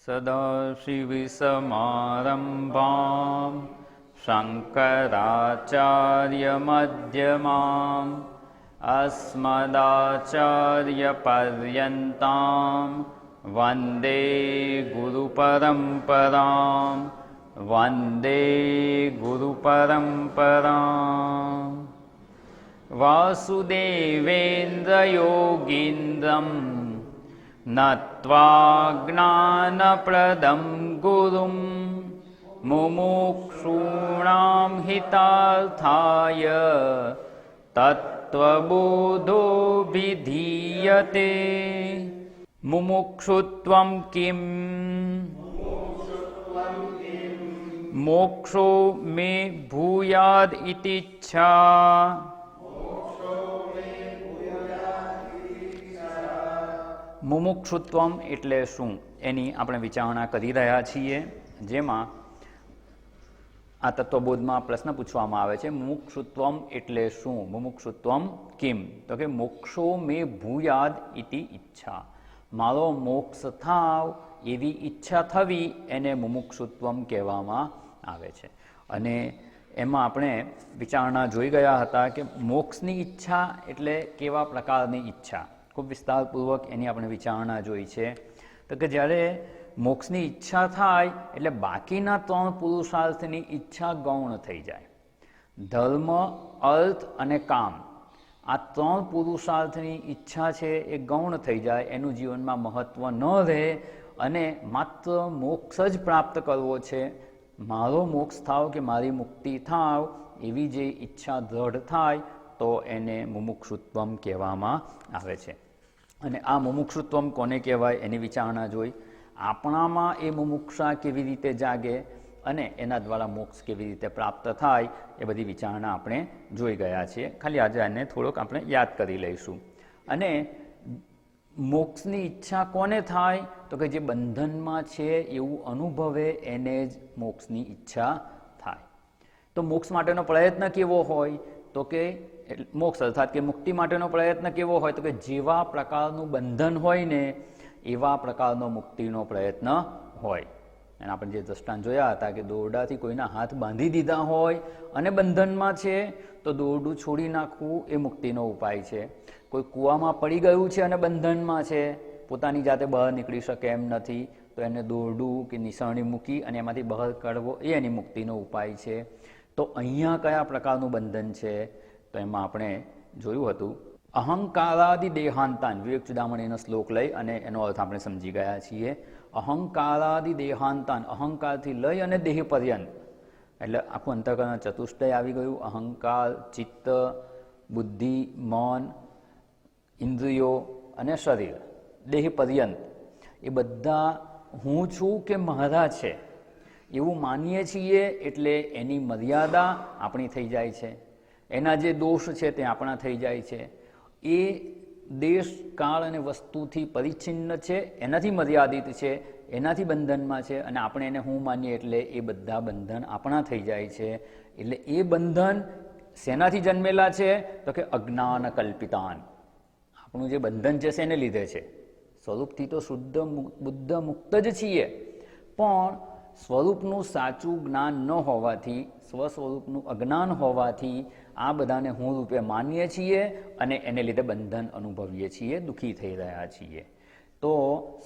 સદાશિવસમારંભાં શંકરાચાર્યમધ્યમાम् અસ્મદાચાર્યપર્યન્તાં વંદે ગુરુપરંપરાં વંદે ગુરુપરંપરાં. વાસુદેવેન્દ્રયોગીન્દ્રં નત્વા જ્ઞાનપ્રદં ગુરું મુમુક્ષૂણાં હિતાર્થાય તત્વબોધોऽભિધીયતે. મુમુક્ષુત્વં Kim મોક્ષો મે ભૂયાદ ઇતિચ્છા. મુમુક્ષુત્વમ એટલે શું એની આપણે વિચારણા કરી રહ્યા છીએ, જેમાં આ તત્વબોધમાં પ્રશ્ન પૂછવામાં આવે છે મુમુક્ષુત્વમ એટલે શું, મુમુક્ષુત્વમ કિમ, તો કે મોક્ષો મે ભૂયાદ ઇતિ ઈચ્છા, મારો મોક્ષ થાવ એવી ઈચ્છા થવી એને મુમુક્ષુત્વમ કહેવામાં આવે છે. અને એમાં આપણે વિચારણા જોઈ ગયા હતા કે મોક્ષની ઈચ્છા એટલે કેવા પ્રકારની ઈચ્છા, ખૂબ વિસ્તારપૂર્વક એની આપણે વિચારણા જોઈ છે. તો કે જ્યારે મોક્ષની ઈચ્છા થાય એટલે બાકીના ત્રણ પુરુષાર્થની ઈચ્છા ગૌણ થઈ જાય. ધર્મ, અર્થ અને કામ, આ ત્રણ પુરુષાર્થની ઈચ્છા છે એ ગૌણ થઈ જાય, એનું જીવનમાં મહત્વ ન રહે અને માત્ર મોક્ષ જ પ્રાપ્ત કરવો છે, મારો મોક્ષ થાવ કે મારી મુક્તિ થાવ એવી જે ઈચ્છા દ્રઢ થાય તો એને મુમુક્ષુત્વમ કહેવામાં આવે છે. અને આ મુમુક્ષુત્વમ કોને કહેવાય એની વિચારણા જોઈ. આપણામાં એ મુમુક્ષા કેવી રીતે જાગે અને એના દ્વારા મોક્ષ કેવી રીતે પ્રાપ્ત થાય એ બધી વિચારણા આપણે જોઈ ગયા છીએ. ખાલી આજે આને થોડોક આપણે યાદ કરી લઈશું. અને મોક્ષની ઈચ્છા કોને થાય, તો કે જે બંધનમાં છે એવું અનુભવે એને જ મોક્ષની ઈચ્છા થાય. તો મોક્ષ માટેનો પ્રયત્ન કેવો હોય, તો કે મોક્ષ અર્થાત કે મુક્તિ માટેનો પ્રયત્ન કેવો હોય, તો કે જેવા પ્રકારનું બંધન હોય ને એવા પ્રકારનો મુક્તિનો પ્રયત્ન હોય. અને આપણે જે દ્રષ્ટાંત જોયા હતા કે દોરડાથી કોઈના હાથ બાંધી દીધા હોય અને બંધનમાં છે તો દોરડું છોડી નાખવું એ મુક્તિનો ઉપાય છે. કોઈ કૂવામાં પડી ગયું છે અને બંધનમાં છે, પોતાની જાતે બહાર નીકળી શકે એમ નથી, તો એને દોરડું કે નિશાણી મૂકી અને એમાંથી બહાર કાઢવો એ એની મુક્તિનો ઉપાય છે. તો અહીંયા કયા પ્રકારનું બંધન છે, તો એમાં આપણે જોયું હતું અહંકારાદિ દેહાંતાન, વિવેક ચુડામણીનો શ્લોક લઈ અને એનો અર્થ આપણે સમજી ગયા છીએ. અહંકારાદિ દેહાંતાન, અહંકારથી લઈ અને દેહ પર્યંત, એટલે આખું અંતઃકરણ ચતુષ્ટય આવી ગયું. અહંકાર, ચિત્ત, બુદ્ધિ, મન, ઇન્દ્રિયો અને શરીર, દેહ પર્યંત એ બધા હું છું કે મારા છે એવું માનીએ છીએ એટલે એની મર્યાદા આપણી થઈ જાય છે, એના જે દોષ છે તે આપણા થઈ જાય છે. એ દેશ, કાળ અને વસ્તુથી પરિચ્છિન્ન છે, એનાથી મર્યાદિત છે, એનાથી બંધનમાં છે અને આપણે એને હું માનીએ એટલે એ બધા બંધન આપણા થઈ જાય છે. એટલે એ બંધન શેનાથી જન્મેલા છે, તો કે અજ્ઞાન કલ્પિતાન. આપણું જે બંધન છે શેને લીધે છે, સ્વરૂપથી તો શુદ્ધ બુદ્ધ મુક્ત જ છીએ, પણ સ્વરૂપનું સાચું જ્ઞાન ન હોવાથી, સ્વસ્વરૂપનું અજ્ઞાન હોવાથી આ બધાને હું રૂપે માનીએ છીએ અને એને લીધે બંધન અનુભવીએ છીએ, દુઃખી થઈ રહ્યા છીએ. તો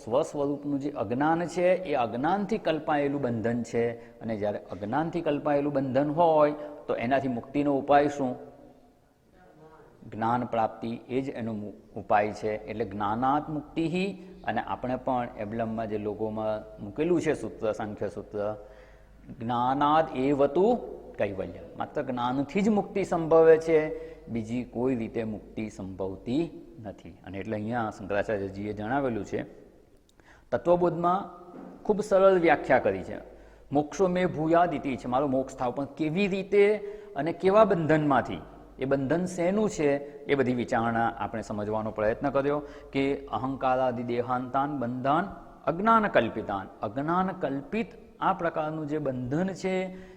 સ્વસ્વરૂપનું જે અજ્ઞાન છે એ અજ્ઞાનથી કલ્પાયેલું બંધન છે. અને જ્યારે અજ્ઞાનથી કલ્પાયેલું બંધન હોય તો એનાથી મુક્તિનો ઉપાય શું, જ્ઞાન પ્રાપ્તિ, એ જ એનો ઉપાય છે. એટલે જ્ઞાનાત મુક્તિ. અને આપણે પણ એબ્લમમાં જે લોકોમાં મૂકેલું છે સૂત્ર, સાંખ્ય સૂત્ર, જ્ઞાનાદ એવતુ કૈવલ્ય, માત્ર જ્ઞાનથી જ મુક્તિ સંભવે છે, બીજી કોઈ રીતે મુક્તિ સંભવતી નથી. અને એટલે અહીંયા શંકરાચાર્યજીએ જણાવેલું છે, તત્વબોધમાં ખૂબ સરળ વ્યાખ્યા કરી છે. મોક્ષો મેં ભૂયાદ ઇતિ છે, મારો મોક્ષ થાવ, પણ કેવી રીતે અને કેવા બંધનમાંથી, એ બંધન શેનું છે એ બધી વિચારણા આપણે સમજવાનો પ્રયત્ન કર્યો. કે અહંકારાદિ દેહાંતાન બંધન અજ્ઞાન કલ્પિતાન, અજ્ઞાન કલ્પિત આ પ્રકારનું જે બંધન છે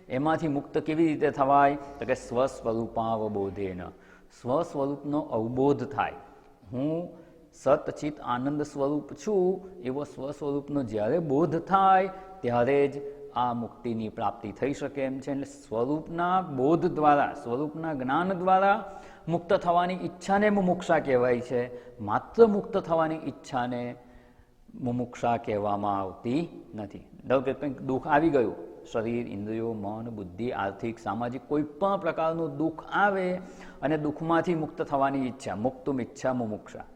એમાંથી મુક્ત કેવી રીતે થવાય, તો કે સ્વસ્વરૂપાવબોધેન, સ્વસ્વરૂપનો અવબોધ થાય. હું સત ચિત આનંદ સ્વરૂપ છું એવો સ્વ સ્વરૂપનો જ્યારે બોધ થાય ત્યારે જ આ મુક્તિની પ્રાપ્તિ થઈ શકે એમ છે. એટલે સ્વરૂપના બોધ દ્વારા, સ્વરૂપના જ્ઞાન દ્વારા મુક્ત થવાની ઈચ્છાને મુમુક્ષા કહેવાય છે. માત્ર મુક્ત થવાની ઈચ્છાને મુમુક્ષા કહેવામાં આવતી નથી. ધારો કે કંઈક દુઃખ આવી ગયું, શરીર, ઇન્દ્રિયો, મન, બુદ્ધિ, આર્થિક, સામાજિક કોઈ પણ પ્રકારનું દુઃખ આવે અને દુઃખમાંથી મુક્ત થવાની ઈચ્છા, મુક્તુમ ઈચ્છા મુમુક્ષા,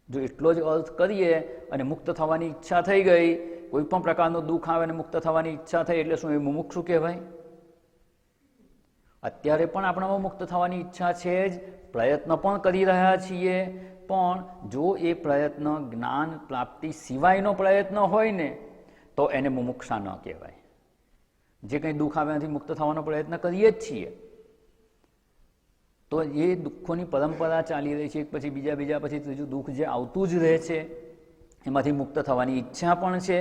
જો એટલો જ અર્થ કરીએ અને મુક્ત થવાની ઈચ્છા થઈ ગઈ, કોઈ પણ પ્રકારનું દુઃખ આવે અને મુક્ત થવાની ઈચ્છા થઈ એટલે શું એ મુમુક્ષુ કહેવાય? અત્યારે પણ આપણામાં મુક્ત થવાની ઈચ્છા છે જ, પ્રયત્ન પણ કરી રહ્યા છીએ, પણ જો એ પ્રયત્ન જ્ઞાન પ્રાપ્તિ સિવાયનો પ્રયત્ન હોય ને તો એને મુમુક્ષા ન કહેવાય. જે કંઈ દુઃખ આવે એનાથી મુક્ત થવાનો પ્રયત્ન કરીએ જ છીએ, તો એ દુઃખોની પરંપરા ચાલી રહી છે, એક પછી બીજા પછી ત્રીજું દુઃખ જે આવતું જ રહે છે, એમાંથી મુક્ત થવાની ઈચ્છા પણ છે,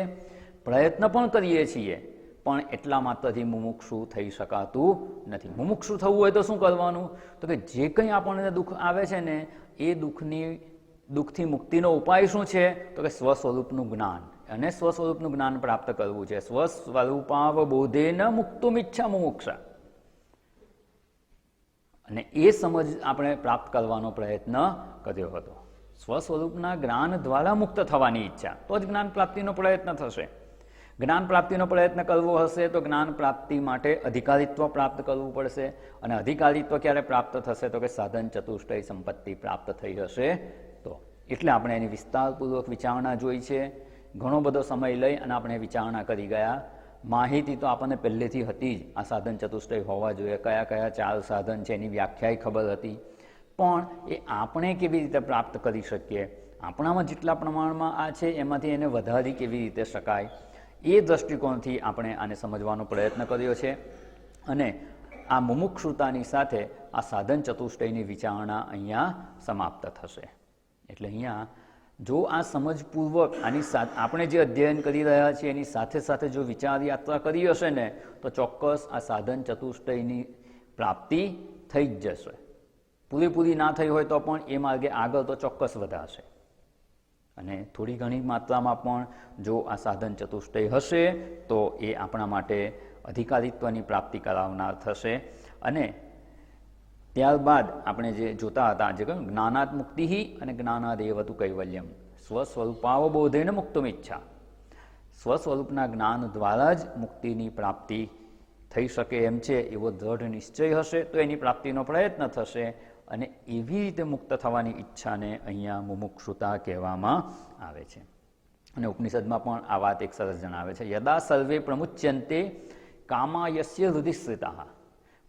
પ્રયત્ન પણ કરીએ છીએ, પણ એટલા માત્રથી મુમુક્ષુ થઈ શકાતું નથી. મુમુક્ષુ થવું હોય તો શું કરવાનું? તો કે જે કંઈ આપણને દુઃખ આવે છે ને એ દુઃખથી મુક્તિનો ઉપાય શું છે? તો કે સ્વસ્વરૂપનું જ્ઞાન, અને સ્વસ્વરૂપનું જ્ઞાન પ્રાપ્ત કરવું છે. સ્વસ્વરૂપાવબોધેન મુક્તુમિચ્છા મુમુક્ષા. અને એ સમજ આપણે પ્રાપ્ત કરવાનો પ્રયત્ન કર્યો હતો. સ્વસ્વરૂપના જ્ઞાન દ્વારા મુક્ત થવાની ઈચ્છા, તો જ જ્ઞાન પ્રાપ્તિનો પ્રયત્ન થશે. જ્ઞાન પ્રાપ્તિનો પ્રયત્ન કરવો હશે તો જ્ઞાન પ્રાપ્તિ માટે અધિકારીત્વ પ્રાપ્ત કરવું પડશે. અને અધિકારીત્વ ક્યારે પ્રાપ્ત થશે? તો કે સાધન ચતુષ્ટય સંપત્તિ પ્રાપ્ત થઈ હશે તો. એટલે આપણે એની વિસ્તારપૂર્વક વિચારણા જોઈ છે. ઘણો બધો સમય લઈ અને આપણે વિચારણા કરી ગયા. માહિતી તો આપણને પહેલેથી હતી જ, આ સાધન ચતુષ્ટય હોવા જોઈએ, કયા કયા 4 સાધન છે એની વ્યાખ્યાય ખબર હતી, પણ એ આપણે કેવી રીતે પ્રાપ્ત કરી શકીએ, આપણામાં જેટલા પ્રમાણમાં આ છે એમાંથી એને વધારી કેવી રીતે શકાય, એ દ્રષ્ટિકોણથી આપણે આને સમજવાનો પ્રયત્ન કર્યો છે. અને આ મુમુક્ષુતાની સાથે આ સાધન ચતુષ્ટયની વિચારણા અહીંયા સમાપ્ત થશે. એટલે અહીંયા જો આ સમજપૂર્વક આની સાથે આપણે જે અધ્યયન કરી રહ્યા છીએ એની સાથે સાથે જો વિચાર યાત્રા કરી હશે ને તો ચોક્કસ આ સાધન ચતુષ્ટયની પ્રાપ્તિ થઈ જ જશે. પૂરેપૂરી ના થઈ હોય તો પણ એ માર્ગે આગળ તો ચોક્કસ વધારશે. અને થોડી ઘણી માત્રામાં પણ જો આ સાધન ચતુષ્ટય હશે તો એ આપણા માટે અધિકારીત્વની પ્રાપ્તિ કરાવનાર થશે. અને ત્યારબાદ આપણે જે જોતા હતા, જે કહ્યું જ્ઞાનાદ મુક્તિ અને જ્ઞાનાદેવતુ કૈવલ્યમ, સ્વસ્વરૂપાવબોધેન મુક્તુમિચ્છા, સ્વસ્વરૂપના જ્ઞાન દ્વારા જ મુક્તિની પ્રાપ્તિ થઈ શકે એમ છે એવો દ્રઢ નિશ્ચય હશે તો એની પ્રાપ્તિનો પ્રયત્ન થશે. અને એવી રીતે મુક્ત થવાની ઈચ્છાને અહીંયા મુમુક્ષુતા કહેવામાં આવે છે. અને ઉપનિષદમાં પણ આ વાત એક સરસ જણાવે છે, યદા સર્વે પ્રમુચ્યંતે કામાયસ્ય હૃદિશ્રિતા,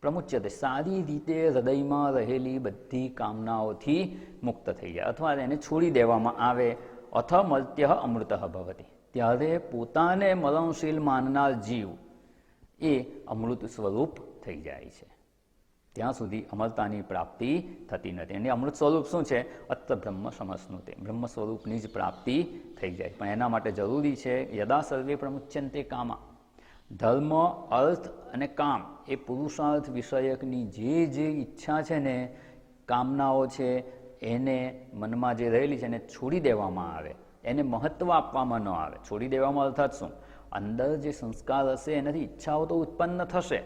પ્રમુચ્યતે સારી રીતે હૃદયમાં રહેલી બધી કામનાઓથી મુક્ત થઈ જાય અથવા એને છોડી દેવામાં આવે, અથ મર્ત્ય અમૃત ભવતિ, ત્યારે પોતાને મરણશીલ માનનાર જીવ એ અમૃત સ્વરૂપ થઈ જાય છે. ત્યાં સુધી અમરતાની પ્રાપ્તિ થતી નથી. અને અમૃત સ્વરૂપ શું છે? અત્ર બ્રહ્મ સમસ્નુતે, બ્રહ્મ સ્વરૂપની જ પ્રાપ્તિ થઈ જાય. પણ એના માટે જરૂરી છે યદા સર્વે પ્રમુચ્યંતે કામા, ધર્મ, અર્થ અને કામ એ પુરુષાર્થ વિષયકની જે ઈચ્છા છે ને, કામનાઓ છે, એને મનમાં જે રહેલી છે એને છોડી દેવામાં આવે, એને મહત્વ આપવામાં ન આવે. છોડી દેવામાં અર્થાત શું? અંદર જે સંસ્કાર હશે એનાથી ઈચ્છાઓ તો ઉત્પન્ન થશે,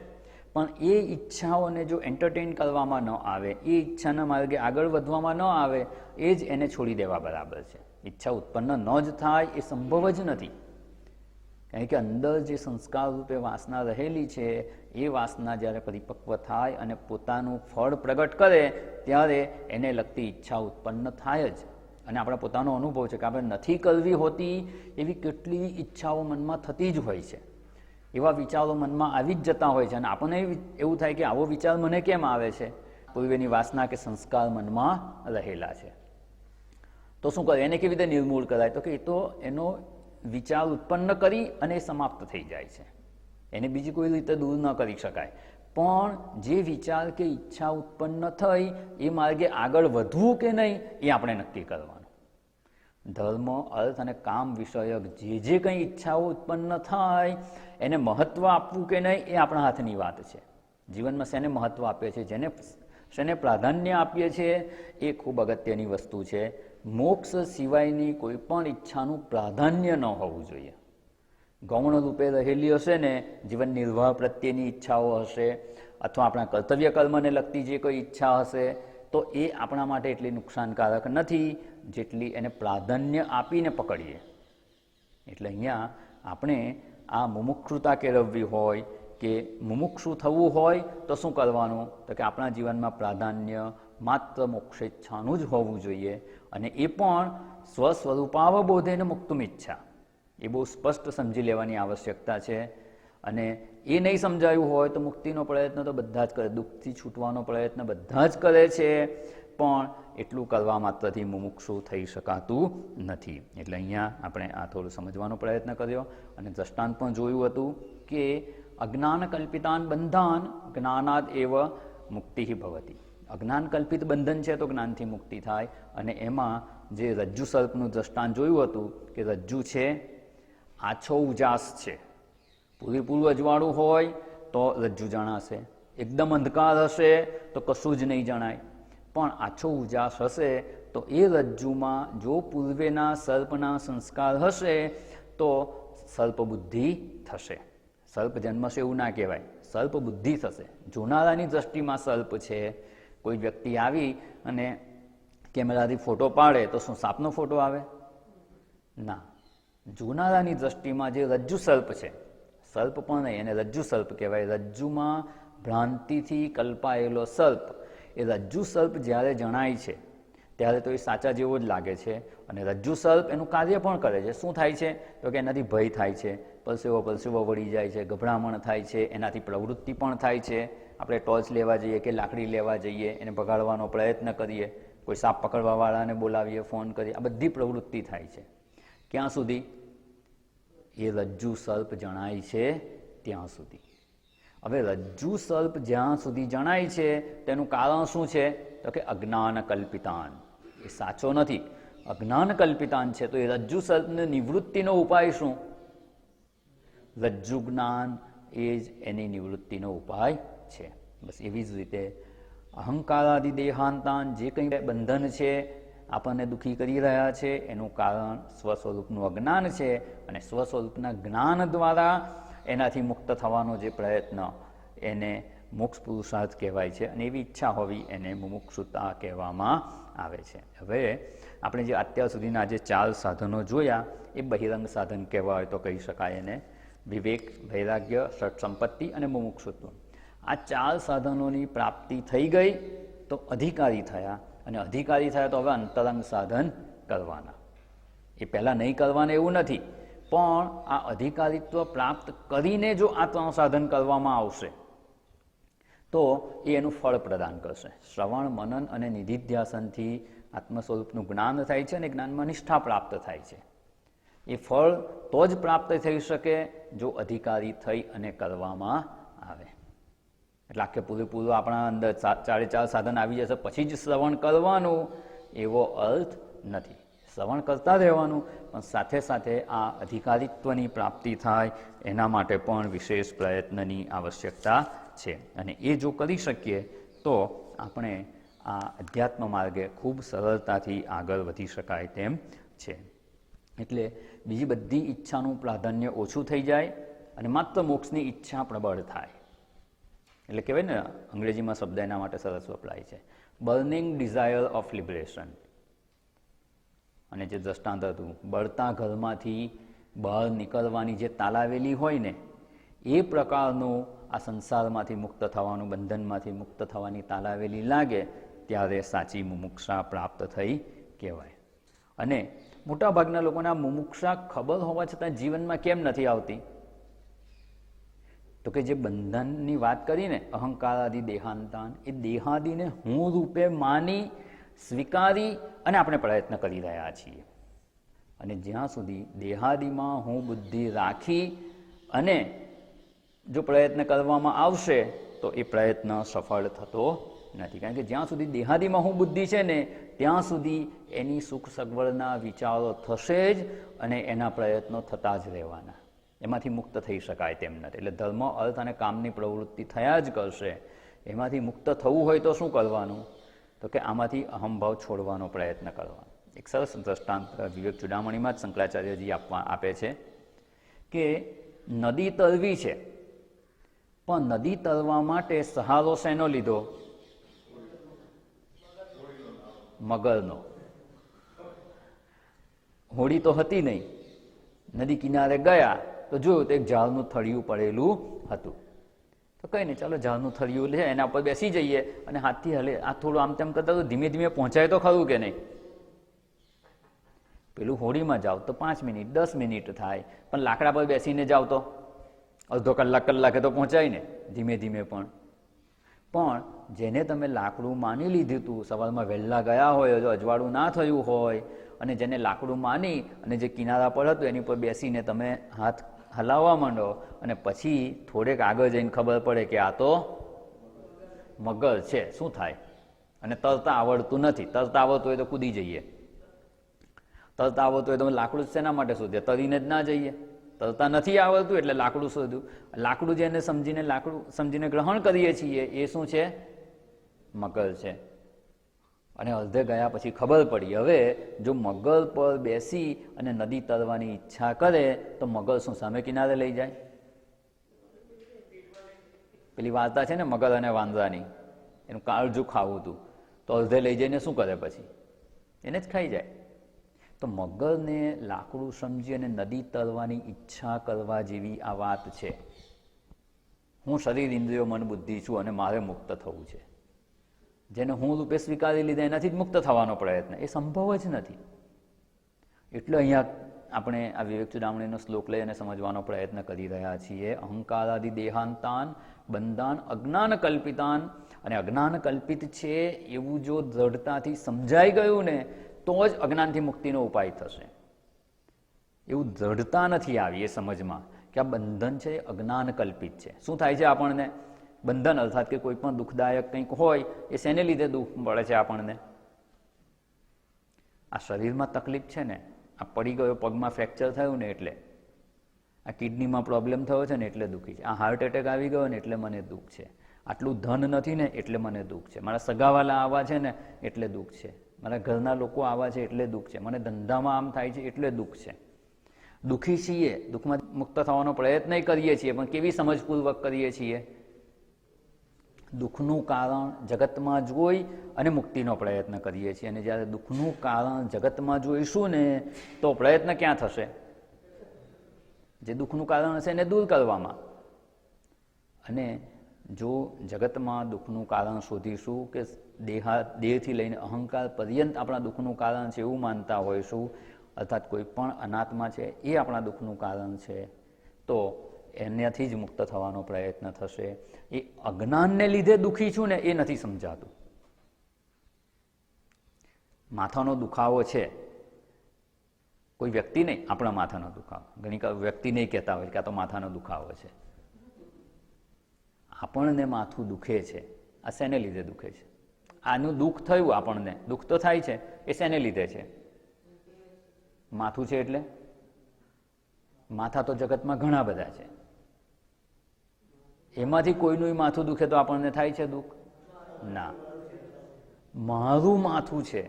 પણ એ ઈચ્છાઓને જો એન્ટરટેન કરવામાં ન આવે, એ ઈચ્છાના માર્ગે આગળ વધવામાં ન આવે, એ જ એને છોડી દેવા બરાબર છે. ઈચ્છા ઉત્પન્ન ન જ થાય એ સંભવ જ નથી. કારણ કે અંદર જે સંસ્કાર રૂપે વાસના રહેલી છે એ વાસના જ્યારે પરિપક્વ થાય અને પોતાનું ફળ પ્રગટ કરે ત્યારે એને લગતી ઈચ્છા ઉત્પન્ન થાય જ. અને આપણા પોતાનો અનુભવ છે કે આપણે નથી કરવી હોતી એવી કેટલી ઈચ્છાઓ મનમાં થતી જ હોય છે. એવા વિચારો મનમાં આવી જ જતા હોય છે અને આપણને એવું થાય કે આવો વિચાર મને કેમ આવે છે? પૂર્વેની વાસના કે સંસ્કાર મનમાં રહેલા છે. તો શું કરે? એને કેવી રીતે નિર્મૂળ કરાય? તો કે એ તો એનો વિચાર ઉત્પન્ન કરી અને સમાપ્ત થઈ જાય છે. એને બીજી કોઈ રીતે દૂર ન કરી શકાય. પણ જે વિચાર કે ઈચ્છા ઉત્પન્ન થઈ એ માર્ગે આગળ વધવું કે નહીં એ આપણે નક્કી કરવાનું. ધર્મ, અર્થ અને કામ વિષયક જે કંઈ ઈચ્છાઓ ઉત્પન્ન થાય એને મહત્વ આપવું કે નહીં એ આપણા હાથની વાત છે. જીવનમાં શેને મહત્વ આપીએ છીએ? જેને શેને પ્રાધાન્ય આપીએ છીએ એ ખૂબ અગત્યની વસ્તુ છે. મોક્ષ સિવાયની કોઈ પણ ઈચ્છાનું પ્રાધાન્ય ન હોવું જોઈએ. ગૌણ રૂપે રહેલી હશે ને જીવન નિર્વાહ પ્રત્યેની ઈચ્છાઓ હશે, અથવા આપણા કર્તવ્ય કર્મને લગતી જે કોઈ ઈચ્છા હશે, તો એ આપણા માટે એટલી નુકસાનકારક નથી જેટલી એને પ્રાધાન્ય આપીને પકડીએ. એટલે અહીંયા આપણે આ મુમુક્ષુતા કેળવવી હોય કે મુમુક્ષુ થવું હોય તો શું કરવાનું? તો કે આપણા જીવનમાં પ્રાધાન્ય માત્ર મોક્ષેચ્છાનું જ હોવું જોઈએ, અને એ પણ સ્વસ્વરૂપાવબોધેન મુક્તુમ ઈચ્છા. એ બહુ સ્પષ્ટ સમજી લેવાની આવશ્યકતા છે. અને એ નહીં સમજાયું હોય તો મુક્તિનો પ્રયત્ન તો બધા જ કરે, દુઃખથી છૂટવાનો પ્રયત્ન બધા જ કરે છે, પણ એટલું કરવા માત્રથી મુમુક્ષુ થઈ શકાતું નથી. એટલે અહીંયા આપણે આ થોડું સમજવાનો પ્રયત્ન કર્યો, અને દ્રષ્ટાંત પણ જોયું હતું કે અજ્ઞાન કલ્પિતાન બંધાન જ્ઞાનાદ એવ મુક્તિ ભવતી. અજ્ઞાન કલ્પિત બંધન છે તો જ્ઞાનથી મુક્તિ થાય. અને એમાં જે રજ્જુ સર્પનું દ્રષ્ટાંત જોયું હતું કે રજ્જુ છે, આછો ઉજાસ છે, પૂરેપૂરું અજવાળું હોય તો રજ્જુ જણાશે, એકદમ અંધકાર હશે તો કશું જ નહીં જણાય. પણ આછો ઉજાસ હશે તો એ રજ્જુમાં જો પૂર્વેના સર્પના સંસ્કાર હશે તો સર્પ બુદ્ધિ થશે. સર્પ જન્મશે એવું ના કહેવાય, સર્પ બુદ્ધિ થશે. જોનારાની દ્રષ્ટિમાં સર્પ છે. કોઈ વ્યક્તિ આવી અને કેમેરાથી ફોટો પાડે તો શું સાપનો ફોટો આવે? ના. જોનારાની દ્રષ્ટિમાં જે રજ્જુ સર્પ છે, સર્પ પણ નહીં, એને રજ્જુ સર્પ કહેવાય. રજ્જુમાં ભ્રાંતિથી કલ્પાયેલો સર્પ, એ રજ્જુ સર્પ જ્યારે જણાય છે ત્યારે તો એ સાચા જેવો જ લાગે છે. અને રજ્જુ સર્પ એનું કાર્ય પણ કરે છે. શું થાય છે? તો કે એનાથી ભય થાય છે, પરસેવો વળી જાય છે, ગભરામણ થાય છે, એનાથી પ્રવૃત્તિ પણ થાય છે. આપણે ટોર્ચ લેવા જઈએ કે લાકડી લેવા જઈએ, એને ભગાડવાનો પ્રયત્ન કરીએ, કોઈ સાપ પકડવાવાળાને બોલાવીએ, ફોન કરીએ, આ બધી પ્રવૃત્તિ થાય છે. ક્યાં સુધી? એ રજ્જુ સર્પ જણાય છે ત્યાં સુધી. હવે રજ્જુ સર્પ જ્યાં સુધી જણાય છે તેનું કારણ શું છે? તો કે અજ્ઞાન કલ્પિતાન. એ સાચો નથી, અજ્ઞાન કલ્પિતાન છે. તો એ રજ્જુ સર્પની નિવૃત્તિનો ઉપાય શું? રજ્જુ જ્ઞાન એ જ એની નિવૃત્તિનો ઉપાય છે. બસ એવી જ રીતે અહંકારાદિ દેહાંતાન, જે કંઈ બંધન છે, આપણને દુઃખી કરી રહ્યા છે, એનું કારણ સ્વસ્વરૂપનું અજ્ઞાન છે. અને સ્વસ્વરૂપના જ્ઞાન દ્વારા એનાથી મુક્ત થવાનો જે પ્રયત્ન, એને મોક્ષ પુરુષાર્થ કહેવાય છે. અને એવી ઈચ્છા હોવી એને મુમુક્ષુતા કહેવામાં આવે છે. હવે આપણે જે અત્યાર સુધીના જે 4 સાધનો જોયા એ બહિરંગ સાધન કહેવા હોય તો કહી શકાય એને. વિવેક, વૈરાગ્ય, ષટ સંપત્તિ અને મુમુક્ષુત્વ. આ 4 સાધનોની પ્રાપ્તિ થઈ ગઈ તો અધિકારી થયા, અને અધિકારી થયા તો હવે અંતરંગ સાધન કરવાના. એ પહેલાં નહીં કરવાના એવું નથી, પણ આ અધિકારીત્વ પ્રાપ્ત કરીને જો આ 3 સાધન કરવામાં આવશે તો એ એનું ફળ પ્રદાન કરશે. શ્રવણ, મનન અને નિધિધ્યાસનથી આત્મ સ્વરૂપનું જ્ઞાન થાય છે અને જ્ઞાનમાં નિષ્ઠા પ્રાપ્ત થાય છે. એ ફળ તો જ પ્રાપ્ત થઈ શકે જો અધિકારી થઈ અને કરવામાં આવે. એટલે આખે પૂરેપૂરું આપણા અંદર 4 સાધન આવી જશે પછી જ શ્રવણ કરવાનું એવો અર્થ નથી. શ્રવણ કરતા રહેવાનું, પણ સાથે સાથે આ અધિકારીત્વની પ્રાપ્તિ થાય એના માટે પણ વિશેષ પ્રયત્નની આવશ્યકતા છે. અને એ જો કરી શકીએ તો આપણે આ અધ્યાત્મ માર્ગે ખૂબ સરળતાથી આગળ વધી શકાય તેમ છે. એટલે બીજી બધી ઈચ્છાનું પ્રાધાન્ય ઓછું થઈ જાય અને માત્ર મોક્ષની ઈચ્છા પ્રબળ થાય. એટલે કહેવાય ને, અંગ્રેજીમાં શબ્દ એના માટે સરસ વપરાય છે, બર્નિંગ ડિઝાયર ઓફ લિબરેશન. અને જે દ્રષ્ટાંત હતું, બળતા ઘરમાંથી બહાર નીકળવાની જે તાલાવેલી હોય ને, એ પ્રકારનું આ સંસારમાંથી મુક્ત થવાનું, બંધનમાંથી મુક્ત થવાની તાલાવેલી લાગે ત્યારે સાચી મુમુક્ષા પ્રાપ્ત થઈ કહેવાય. અને મોટાભાગના લોકોને આ મુમુક્ષા ખબર હોવા છતાં જીવનમાં કેમ નથી આવતી? તો કે જે બંધનની વાત કરીને, અહંકારાદિ દેહાંતાન, એ દેહાદિને હું રૂપે માની સ્વીકારી અને આપણે પ્રયત્ન કરી રહ્યા છીએ. અને જ્યાં સુધી દેહાદિમાં હું બુદ્ધિ રાખી અને જો પ્રયત્ન કરવામાં આવશે તો એ પ્રયત્ન સફળ થતો નથી. કારણ કે જ્યાં સુધી દેહાદિમાં હું બુદ્ધિ છે ને, ત્યાં સુધી એની સુખ સગવડના વિચારો થશે જ અને એના પ્રયત્નો થતા જ રહેવાના. એમાંથી મુક્ત થઈ શકાય તેમ નથી. એટલે ધર્મ, અર્થ અને કામની પ્રવૃત્તિ થયા જ કરશે. એમાંથી મુક્ત થવું હોય તો શું કરવાનું? તો કે આમાંથી અહંભાવ છોડવાનો પ્રયત્ન કરવાનો. એક સરસ દ્રષ્ટાંત વિવેક ચૂડામણીમાં જ શંકરાચાર્યજી આપે છે કે નદી તરવી છે, પણ નદી તરવા માટે સહારો શેનો લીધો? મગરનો. હોડી તો હતી નહીં. નદી કિનારે ગયા તો જોયું તો એક ઝાડનું થળિયું પડેલું હતું. તો કંઈ નહીં, ચાલો ઝાડનું થળિયું લે, એના ઉપર બેસી જઈએ અને હાથથી હલે, આ થોડું આમ તેમ કરતા તો ધીમે ધીમે પહોંચાય તો ખરું કે નહીં? પેલું હોડીમાં જાઓ તો 5 મિનિટ 10 મિનિટ થાય, પણ લાકડા પર બેસીને જાઓ તો અડધો કલાકે તો પહોંચાય ને, ધીમે ધીમે. પણ જેને તમે લાકડું માની લીધું હતું, સવારમાં વહેલા ગયા હોય, જો અજવાળું ના થયું હોય, અને જેને લાકડું માની અને જે કિનારા પર હતું એની પર બેસીને તમે હાથ હલાવવા માંડો, અને પછી થોડેક આગળ જઈને ખબર પડે કે આ તો મગર છે, શું થાય? અને તરતા આવડતું નથી. તરતા આવડતું હોય તો કૂદી જઈએ. તરતા આવડતું હોય તો લાકડું શેના માટે શોધીએ? તરીને જ ના જઈએ. તરતા નથી આવડતું એટલે લાકડું શોધ્યું. લાકડું જેને સમજીને ગ્રહણ કરીએ છીએ એ શું છે? મગર છે. અને અડધે ગયા પછી ખબર પડી, હવે જો મગર પર બેસી અને નદી તરવાની ઈચ્છા કરે તો મગર શું સામે કિનારે લઈ જાય? પેલી વાર્તા છે ને મગર અને વાંદરાની, એનું કાળજું ખાવું હતું, તો અડધે લઈ જઈને શું કરે? પછી એને જ ખાઈ જાય. તો મગરને લાકડું સમજી અને નદી તરવાની ઈચ્છા કરવા જેવી આ વાત છે. હું શરીર, ઇન્દ્રિયો, મન, બુદ્ધિ છું અને મારે મુક્ત થવું છે. જેને હું રૂપે સ્વીકારી લીધા એનાથી જ મુક્ત થવાનો પ્રયત્ન, એ સંભવ જ નથી. એટલે અહીંયા આપણે આ વિવેક ચૂડામણીનો શ્લોક લઈ અને સમજવાનો પ્રયત્ન કરી રહ્યા છીએ. અહંકારાદિ દેહાંતાન બંધાન અજ્ઞાન કલ્પિતાન. અને અજ્ઞાન કલ્પિત છે એવું જો દ્રઢતાથી સમજાઈ ગયું ને તો જ અજ્ઞાનથી મુક્તિનો ઉપાય થશે. એવું દ્રઢતા નથી આવી એ સમજમાં કે આ બંધન છે અજ્ઞાન કલ્પિત છે. શું થાય છે આપણને? બંધન અર્થાત કે કોઈ પણ દુઃખદાયક કંઈક હોય એ શેને લીધે દુઃખ મળે છે આપણને? આ શરીરમાં તકલીફ છે ને, આ પડી ગયો, પગમાં ફ્રેક્ચર થયું ને એટલે, આ કિડનીમાં પ્રોબ્લેમ થયો છે ને એટલે દુઃખી છે, આ હાર્ટ એટેક આવી ગયો ને એટલે મને દુઃખ છે, આટલું ધન નથી ને એટલે મને દુઃખ છે, મારા સગાવાલા આવા છે ને એટલે દુઃખ છે, મારા ઘરના લોકો આવા છે એટલે દુઃખ છે, મને ધંધામાં આમ થાય છે એટલે દુઃખ છે. દુઃખી છીએ, દુઃખમાં મુક્ત થવાનો પ્રયત્ન કરીએ છીએ, પણ કેવી સમજપૂર્વક કરીએ છીએ? દુઃખનું કારણ જગતમાં જોઈ અને મુક્તિનો પ્રયત્ન કરીએ છીએ. અને જ્યારે દુઃખનું કારણ જગતમાં જોઈશું ને તો પ્રયત્ન ક્યાં થશે? જે દુઃખનું કારણ હશે એને દૂર કરવામાં. અને જો જગતમાં દુઃખનું કારણ શોધીશું કે દેહથી લઈને અહંકાર પર્યંત આપણા દુઃખનું કારણ છે એવું માનતા હોઈશું, અર્થાત કોઈ પણ અનાત્મા છે એ આપણા દુઃખનું કારણ છે, તો એનાથી જ મુક્ત થવાનો પ્રયત્ન થશે. એ અજ્ઞાનને લીધે દુઃખી છું ને એ નથી સમજાતું. માથાનો દુખાવો છે, કોઈ વ્યક્તિ નહીં, આપણા માથાનો દુખાવો. ઘણી વ્યક્તિ નહીં કહેતા હોય કે આ તો માથાનો દુખાવો છે. આપણને માથું દુખે છે, આ શેને લીધે દુખે છે? આનું દુઃખ થયું, આપણને દુઃખ તો થાય છે, એ શેને લીધે છે? માથું છે એટલે માથા તો જગતમાં ઘણા બધા છે, એમાંથી કોઈનું માથું દુખે તો આપણને થાય છે દુઃખ? ના. મારું માથું છે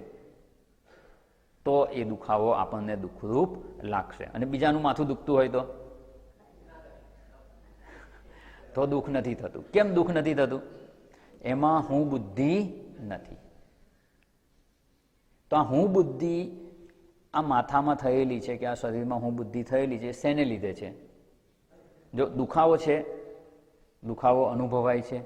તો એ દુખાવો આપણને દુઃખરૂપ લાગશે. અને બીજાનું માથું દુખતું હોય તો દુઃખ નથી થતું. કેમ દુઃખ નથી થતું? એમાં હું બુદ્ધિ નથી. તો આ હું બુદ્ધિ આ માથામાં થયેલી છે કે આ શરીરમાં હું બુદ્ધિ થયેલી છે, શેને લીધે છે? જો દુખાવો છે, દુખાવો અનુભવાય છે,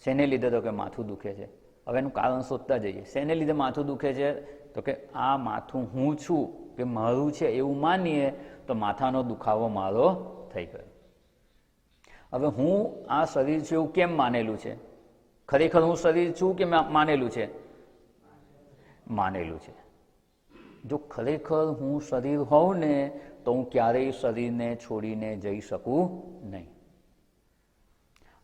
શેને લીધે? તો કે માથું દુખે છે. હવે એનું કારણ શોધતા જઈએ. શેને લીધે માથું દુખે છે? તો કે આ માથું હું છું કે મારું છે એવું માનીએ તો માથાનો દુખાવો મારો થઈ ગયો. હવે હું આ શરીર છે એવું કેમ માનેલું છે? ખરેખર હું શરીર છું કે માનેલું છે? માનેલું છે. જો ખરેખર હું શરીર હોઉં ને તો હું ક્યારેય શરીરને છોડીને જઈ શકું નહીં.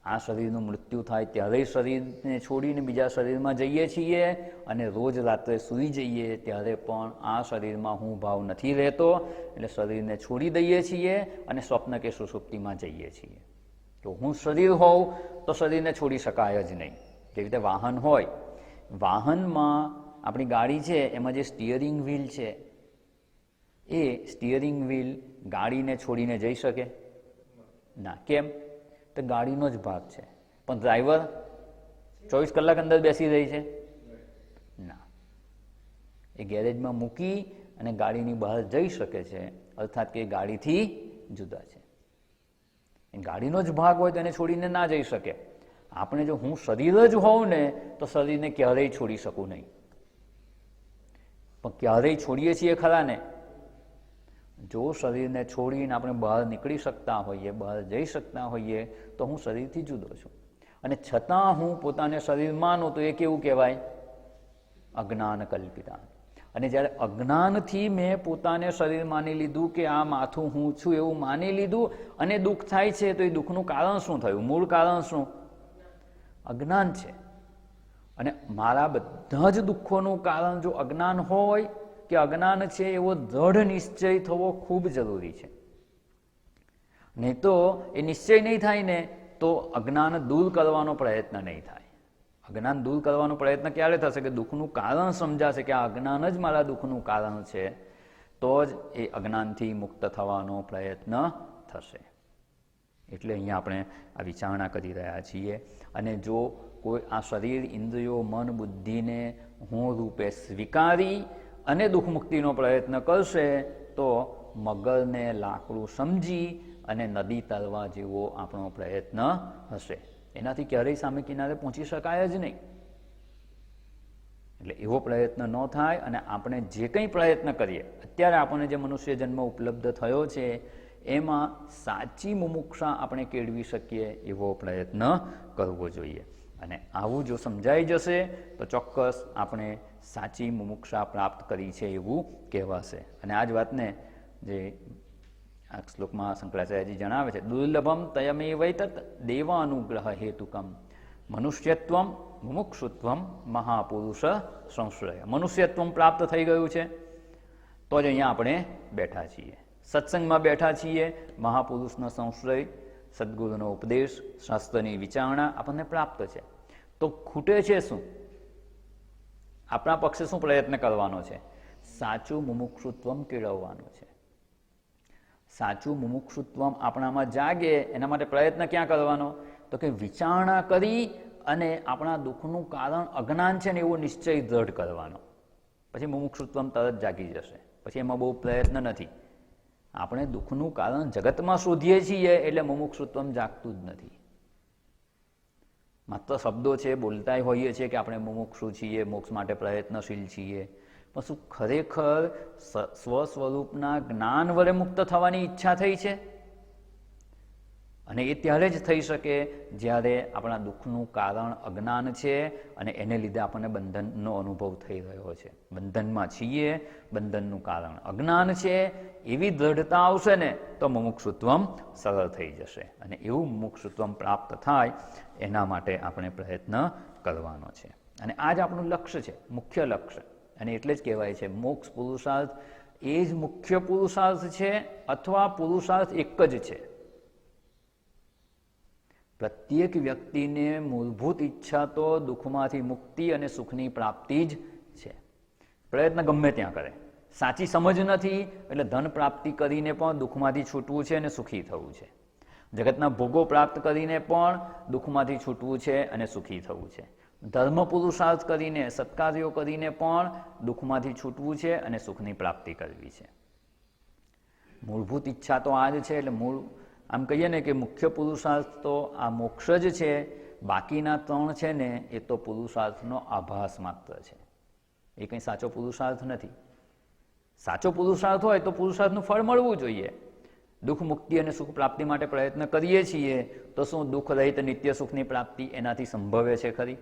આ શરીરનું મૃત્યુ થાય ત્યારે શરીરને છોડીને બીજા શરીરમાં જઈએ છીએ, અને રોજ રાત્રે સૂઈ જઈએ ત્યારે પણ આ શરીરમાં હું ભાવ નથી રહેતો, એટલે શરીરને છોડી દઈએ છીએ અને સ્વપ્ન કે સુષુપ્તિમાં જઈએ છીએ. તો હું શરીર હોઉં તો શરીરને છોડી શકાય જ નહીં. જેવી રીતે વાહન હોય, વાહનમાં આપણી ગાડી છે એમાં જે સ્ટિયરિંગ વ્હીલ છે એ સ્ટિયરિંગ વ્હીલ ગાડીને છોડીને જઈ શકે ના. કેમ? તો ગાડીનો જ ભાગ છે. પણ ડ્રાઈવર 24 કલાક અંદર બેસી રહી છે ના. એ ગેરેજમાં મૂકી અને ગાડીની બહાર જઈ શકે છે, અર્થાત કે ગાડીથી જુદા છે. એ ગાડીનો જ ભાગ હોય તો એને છોડીને ના જઈ શકે. આપણે જો હું શરીર જ હોઉં ને તો શરીરને ક્યારેય છોડી શકું નહીં. પણ ક્યારેય છોડીએ છીએ ખરા ને? જો શરીરને છોડીને આપણે બહાર નીકળી શકતા હોઈએ, બહાર જઈ શકતા હોઈએ તો હું શરીરથી જુદો છું. અને છતાં હું પોતાને શરીર માનું તો એ કેવું કહેવાય? અજ્ઞાન કલ્પિતા. અને જ્યારે અજ્ઞાનથી મેં પોતાને શરીર માની લીધું કે આ માથું હું છું એવું માની લીધું અને દુઃખ થાય છે તો એ દુઃખનું કારણ શું થયું? મૂળ કારણ શું? અજ્ઞાન છે. અને મારા બધા જ દુઃખોનું કારણ જો અજ્ઞાન હોય કે અજ્ઞાન છે એવો દૃઢ નિશ્ચય થવો ખૂબ જરૂરી છે. નહીં તો એ નિશ્ચય નહીં થાય ને તો અજ્ઞાન દૂર કરવાનો પ્રયત્ન નહીં થાય. અજ્ઞાન દૂર કરવાનો પ્રયત્ન ક્યારે થશે? કે દુઃખનું કારણ સમજાશે કે આ અજ્ઞાન જ મારા દુઃખનું કારણ છે, તો જ એ અજ્ઞાનથી મુક્ત થવાનો પ્રયત્ન થશે. એટલે અહીંયા આપણે આ વિચારણા કરી રહ્યા છીએ. અને જો કોઈ આ શરીર, ઇન્દ્રિયો, મન, બુદ્ધિને હું રૂપે સ્વીકારી અને દુઃખ મુક્તિનો પ્રયત્ન કરશે તો મગરને લાકડું સમજી અને નદી તરવા જેવો આપણો પ્રયત્ન હશે. એનાથી ક્યારેય સામે કિનારે પહોંચી શકાય જ નહીં. એટલે એવો પ્રયત્ન ન થાય. અને આપણે જે કંઈ પ્રયત્ન કરીએ, અત્યારે આપણને જે મનુષ્ય જન્મ ઉપલબ્ધ થયો છે એમાં સાચી મુમુક્ષા આપણે કેળવી શકીએ એવો પ્રયત્ન કરવો જોઈએ. અને આવું જો સમજાઈ જશે તો ચોક્કસ આપણે સાચી મુમુક્ષા પ્રાપ્ત કરી છે એવું કહેવાશે. અને આ જ વાતને જે આ શ્લોકમાં શંકરાચાર્યજી જણાવે છે, દુર્લભમ તયમેવૈતત દેવાનુગ્રહ હેતુકમ મનુષ્યત્વમ મુમુક્ષુત્વમ મહાપુરુષ સંશ્રય. મનુષ્યત્વ પ્રાપ્ત થઈ ગયું છે તો જ અહીંયા આપણે બેઠા છીએ, સત્સંગમાં બેઠા છીએ. મહાપુરુષનો સંશ્રય, સદગુરુનો ઉપદેશ, શાસ્ત્રની વિચારણા આપણને પ્રાપ્ત છે. તો ખૂટે છે શું? આપણા પક્ષે શું પ્રયત્ન કરવાનો છે? સાચું મુમુક્ષુત્વમ કેળવવાનું છે. સાચું મુમુક્ષુત્વમ આપણામાં જાગે એના માટે પ્રયત્ન ક્યાં કરવાનો? તો કે વિચારણા કરી અને આપણા દુઃખનું કારણ અજ્ઞાન છે ને એવો નિશ્ચય દ્રઢ કરવાનો. પછી મુમુક્ષુત્વમ તરત જાગી જશે. પછી એમાં બહુ પ્રયત્ન નથી. આપણે દુઃખનું કારણ જગતમાં શોધીએ છીએ એટલે મુમુક્ષુત્વમ જાગતું જ નથી. માત્ર શબ્દો છે, બોલતા હોઈએ છીએ કે આપણે મુમુક્ષુ છીએ, મોક્ષ માટે પ્રયત્નશીલ છીએ, પણ શું ખરેખર સ્વસ્વરૂપના જ્ઞાન વડે મુક્ત થવાની ઈચ્છા થઈ છે? અને એ ત્યારે જ થઈ શકે જ્યારે આપણા દુઃખનું કારણ અજ્ઞાન છે અને એને લીધે આપણને બંધનનો અનુભવ થઈ રહ્યો છે. બંધનમાં છીએ, બંધનનું કારણ અજ્ઞાન છે, એવી દ્રઢતા આવશે ને તો મુમુક્ષુત્વમ સરળ થઈ જશે. અને એવું મુમુક્ષુત્વમ પ્રાપ્ત થાય એના માટે આપણે પ્રયત્ન કરવાનો છે. અને આ જ આપણું લક્ષ્ય છે, મુખ્ય લક્ષ્ય. અને એટલે જ કહેવાય છે મોક્ષ પુરુષાર્થ એ જ મુખ્ય પુરુષાર્થ છે અથવા પુરુષાર્થ એક જ છે. પ્રત્યેક વ્યક્તિને મૂળભૂત ઈચ્છા તો દુઃખમાંથી મુક્તિ અને સુખની પ્રાપ્તિ જ છે. પ્રયત્ન ગમે ત્યાં કરે, સાચી સમજ નથી એટલે ધન પ્રાપ્તિ કરીને પણ દુઃખમાંથી છૂટવું છે અને સુખી થવું છે. જગતના ભોગો પ્રાપ્ત કરીને પણ દુઃખમાંથી છૂટવું છે અને સુખી થવું છે. ધર્મ પુરુષાર્થ કરીને, સત્કાર્યો કરીને પણ દુઃખમાંથી છૂટવું છે અને સુખની પ્રાપ્તિ કરવી છે. મૂળભૂત ઈચ્છા તો આ જ છે. એટલે મૂળ આમ કહીએ ને કે મુખ્ય પુરુષાર્થ તો આ મોક્ષ જ છે. બાકીના ત્રણ છે ને એ તો પુરુષાર્થનો આભાસ માત્ર છે. એ કંઈ સાચો પુરુષાર્થ નથી. સાચો પુરુષાર્થ હોય તો પુરુષાર્થનું ફળ મળવું જોઈએ. દુઃખ મુક્તિ અને સુખ પ્રાપ્તિ માટે પ્રયત્ન કરીએ છીએ તો શું દુઃખ રહિત નિત્ય સુખની પ્રાપ્તિ એનાથી સંભવે છે ખરી?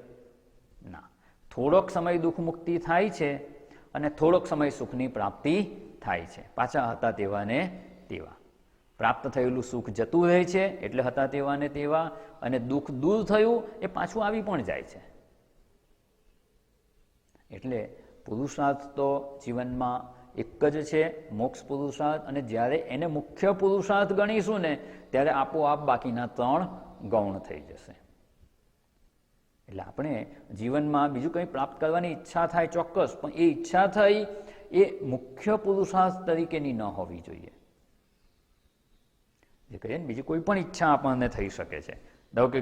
ના. થોડોક સમય દુઃખ મુક્તિ થાય છે અને થોડોક સમય સુખની પ્રાપ્તિ થાય છે. પાછા હતા તેવા ને તેવા. પ્રાપ્ત થયેલું સુખ જતું રહે છે એટલે હતા તેવા ને તેવા, અને દુઃખ દૂર થયું એ પાછું આવી પણ જાય છે. એટલે પુરુષાર્થ તો જીવનમાં એક જ છે, મોક્ષ પુરુષાર્થ. અને જ્યારે એને મુખ્ય પુરુષાર્થ ગણીશું ને ત્યારે આપોઆપ બાકીના ત્રણ ગૌણ થઈ જશે. એટલે આપણે જીવનમાં બીજું કંઈ પ્રાપ્ત કરવાની ઈચ્છા થાય ચોક્કસ, પણ એ ઈચ્છા થઈ એ મુખ્ય પુરુષાર્થ તરીકેની ન હોવી જોઈએ. જે કહીએ ને બીજી કોઈ પણ ઈચ્છા આપણને થઈ શકે છે. ધારો કે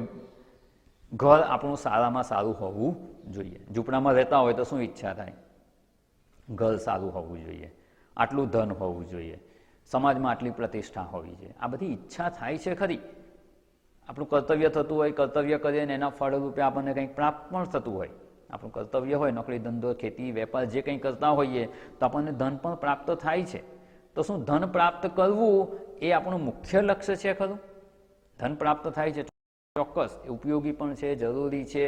ઘર આપણું સારામાં સારું હોવું જોઈએ. ઝૂંપડામાં રહેતા હોય તો શું ઈચ્છા થાય? ઘર સારું હોવું જોઈએ, આટલું ધન હોવું જોઈએ, સમાજમાં આટલી પ્રતિષ્ઠા હોવી જોઈએ. આ બધી ઈચ્છા થાય છે ખરી. આપણું કર્તવ્ય થતું હોય, કર્તવ્ય કરીએ ને એના ફળ રૂપે આપણને કંઈક પ્રાપ્ત પણ થતું હોય. આપણું કર્તવ્ય હોય, નોકરી ધંધો ખેતી વેપાર જે કંઈ કરતા હોઈએ તો આપણને ધન પણ પ્રાપ્ત થાય છે. તો શું ધન પ્રાપ્ત કરવું એ આપણું મુખ્ય લક્ષ્ય છે ખરું? ધન પ્રાપ્ત થાય છે ચોક્કસ, એ ઉપયોગી પણ છે, જરૂરી છે,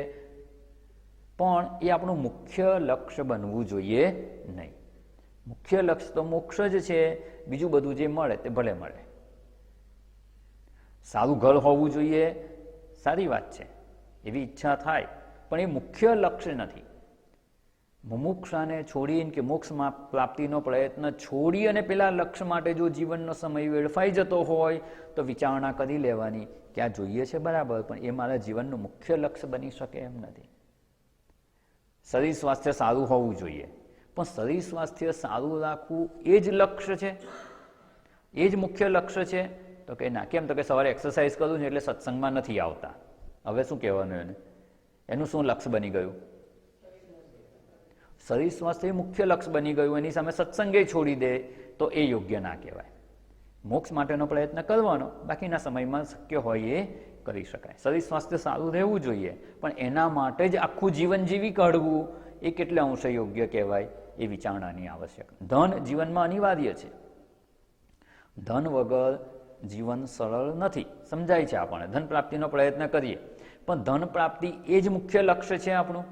પણ એ આપણું મુખ્ય લક્ષ્ય બનવું જોઈએ નહીં. મુખ્ય લક્ષ્ય તો મોક્ષ જ છે, બીજું બધું જે મળે તે ભલે મળે. સારું ઘર હોવું જોઈએ, સારી વાત છે, એવી ઈચ્છા થાય, પણ એ મુખ્ય લક્ષ્ય નથી. મુમુક્ષાને છોડીને કે મોક્ષમાં પ્રાપ્તિનો પ્રયત્ન છોડી અને પેલા લક્ષ્ય માટે જો જીવનનો સમય વેડફાઈ જતો હોય તો વિચારણા કરી લેવાની કે આ જોઈએ છે બરાબર, પણ એ મારા જીવનનું મુખ્ય લક્ષ્ય બની શકે એમ નથી. શરીર સ્વાસ્થ્ય સારું હોવું જોઈએ, પણ શરીર સ્વાસ્થ્ય સારું રાખવું એ જ લક્ષ્ય છે, એ જ મુખ્ય લક્ષ્ય છે? તો કે ના. કેમ? તો કે સવારે એક્સરસાઇઝ કરું છું એટલે સત્સંગમાં નથી આવતા. હવે શું કહેવાનું એને? એનું શું લક્ષ્ય બની ગયું? શરીર સ્વાસ્થ્ય એ મુખ્ય લક્ષ્ય બની ગયું, એની સામે સત્સંગે છોડી દે તો એ યોગ્ય ના કહેવાય. મોક્ષ માટેનો પ્રયત્ન કરવાનો, બાકીના સમયમાં શક્ય હોય એ કરી શકાય. શરીર સ્વાસ્થ્ય સારું રહેવું જોઈએ, પણ એના માટે જ આખું જીવન જીવી કાઢવું એ કેટલા અંશે યોગ્ય કહેવાય એ વિચારણાની આવશ્યક. ધન જીવનમાં અનિવાર્ય છે. ધન વગર જીવન સરળ નથી, સમજાય છે આપણને. ધન પ્રાપ્તિનો પ્રયત્ન કરીએ, પણ ધન પ્રાપ્તિ એ જ મુખ્ય લક્ષ્ય છે આપણું?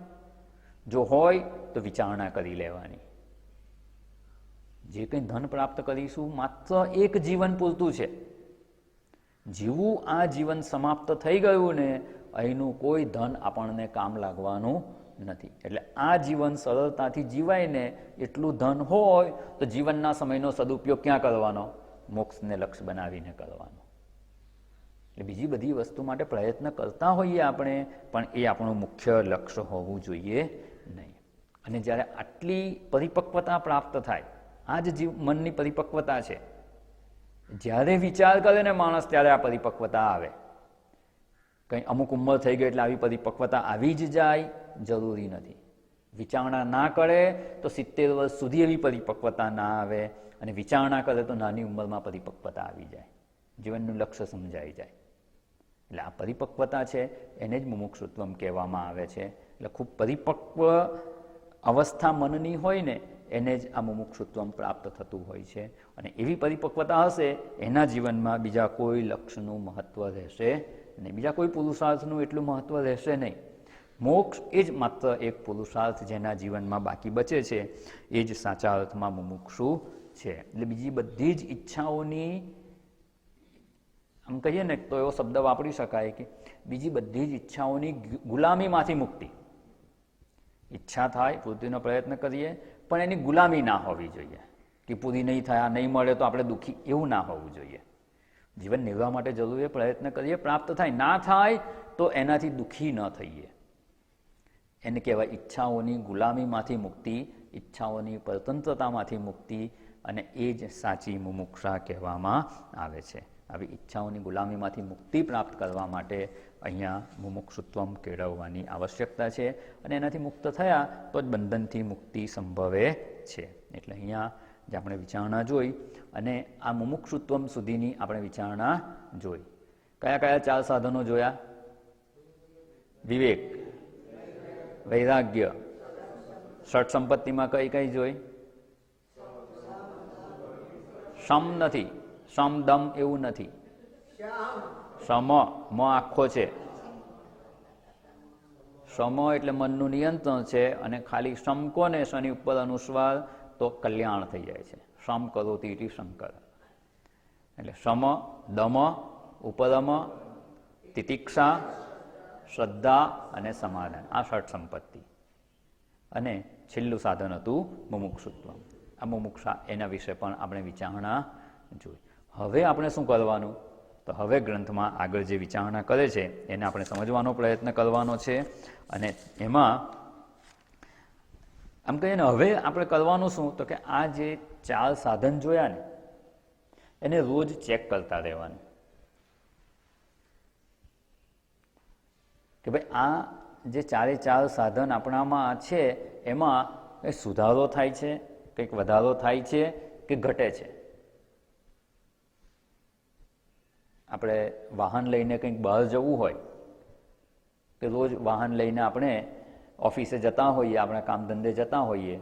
જો હોય તો વિચારણા કરી લેવાની. જે કંઈ ધન પ્રાપ્ત કરીશું માત્ર એક જીવન પૂરતું છે. જીવવું આ જીવન સમાપ્ત થઈ ગયું ને અહીંનું કોઈ ધન આપણને કામ લાગવાનું નથી. એટલે આ જીવન સરળતાથી જીવાય ને એટલું ધન હોય તો જીવનના સમયનો સદુપયોગ ક્યાં કરવાનો? મોક્ષને લક્ષ્ય બનાવીને કરવાનો. એટલે બીજી બધી વસ્તુ માટે પ્રયત્ન કરતા હોઈએ આપણે, પણ એ આપણું મુખ્ય લક્ષ્ય હોવું જોઈએ નહીં. અને જ્યારે આટલી પરિપક્વતા પ્રાપ્ત થાય, આ જ મનની પરિપક્વતા છે. જ્યારે વિચાર કરે ને માણસ ત્યારે આ પરિપક્વતા આવે. કંઈ અમુક ઉંમર થઈ ગઈ એટલે આવી પરિપક્વતા આવી જ જાય જરૂરી નથી. વિચારણા ના કરે તો 70 વર્ષ સુધી એવી પરિપક્વતા ના આવે, અને વિચારણા કરે તો નાની ઉંમરમાં પરિપક્વતા આવી જાય, જીવનનું લક્ષ્ય સમજાઈ જાય. એટલે આ પરિપક્વતા છે એને જ મુમુક્ષુત્વમ કહેવામાં આવે છે. એટલે ખૂબ પરિપક્વ અવસ્થા મનની હોય ને એને જ આ મુમુક્ષુત્વમ પ્રાપ્ત થતું હોય છે. અને એવી પરિપક્વતા હશે એના જીવનમાં બીજા કોઈ લક્ષ્યનું મહત્વ રહેશે નહીં, બીજા કોઈ પુરુષાર્થનું એટલું મહત્વ રહેશે નહીં. મોક્ષ એ જ માત્ર એક પુરુષાર્થ જેના જીવનમાં બાકી બચે છે, એ જ સાચા અર્થમાં મુમુક્ષુ છે. એટલે બીજી બધી જ ઈચ્છાઓની, આમ કહીએ ને તો એવો શબ્દ વાપરી શકાય કે બીજી બધી જ ઈચ્છાઓની ગુલામીમાંથી મુક્તિ. ઈચ્છા થાય, પૂર્તિનો પ્રયત્ન કરીએ, પણ એની ગુલામી ના હોવી જોઈએ કે પૂરી નહીં થયા, નહીં મળે તો આપણે દુઃખી, એવું ના હોવું જોઈએ. જીવન નિર્વાહ માટે જરૂરી પ્રયત્ન કરીએ, પ્રાપ્ત થાય, ના થાય તો એનાથી દુઃખી ન થઈએ. એને કહેવાય ઈચ્છાઓની ગુલામીમાંથી મુક્તિ, ઈચ્છાઓની પરતંત્રતામાંથી મુક્તિ, અને એ જ સાચી મુમુક્ષા કહેવામાં આવે છે. આવી ઈચ્છાઓની ગુલામીમાંથી મુક્તિ પ્રાપ્ત કરવા માટે અહીંયા મુમુક્ષુત્વમ કેળવવાની આવશ્યકતા છે, અને એનાથી મુક્ત થયા તો જ બંધનથી મુક્તિ સંભવે છે. એટલે અહીંયા જે આપણે વિચારણા જોઈ, અને આ મુમુક્ષુત્વમ સુધીની આપણે વિચારણા જોઈ. કયા કયા 4 સાધનો જોયા? વિવેક, વૈરાગ્ય, ષટ સંપત્તિમાં કઈ કઈ જોઈ? સમ નથી, સમ દમ એવું નથી. સમ, મ આખો છે. સમ એટલે મનનું નિયંત્રણ છે, અને ખાલી સમ કોને શની ઉપર અનુસ્વાર તો કલ્યાણ થઈ જાય છે. સમ કરોતિ ઇતિ શંકર. એટલે સમ, દમ, ઉપરમ, તિતિક્ષા, શ્રદ્ધા અને સમાધાન, આ ષટ સંપત્તિ. અને છેલ્લું સાધન હતું મુમુક્ષુત્વ. આ મુમુક્ષા, એના વિશે પણ આપણે વિચારણા જોઈ. હવે આપણે શું કરવાનું? તો હવે ગ્રંથમાં આગળ જે વિચારણા કરે છે એને આપણે સમજવાનો પ્રયત્ન કરવાનો છે. અને એમાં આમ કહીએ ને, હવે આપણે કરવાનું શું, તો કે આ જે 4 સાધન જોયા ને એને રોજ ચેક કરતા રહેવાનું કે ભાઈ આ જે 4 સાધન આપણામાં છે એમાં કંઈક સુધારો થાય છે, કંઈક વધારો થાય છે કે ઘટે છે. આપણે વાહન લઈને કંઈક બહાર જવું હોય કે રોજ વાહન લઈને આપણે ઓફિસે જતા હોઈએ, આપણા કામ ધંધે જતા હોઈએ,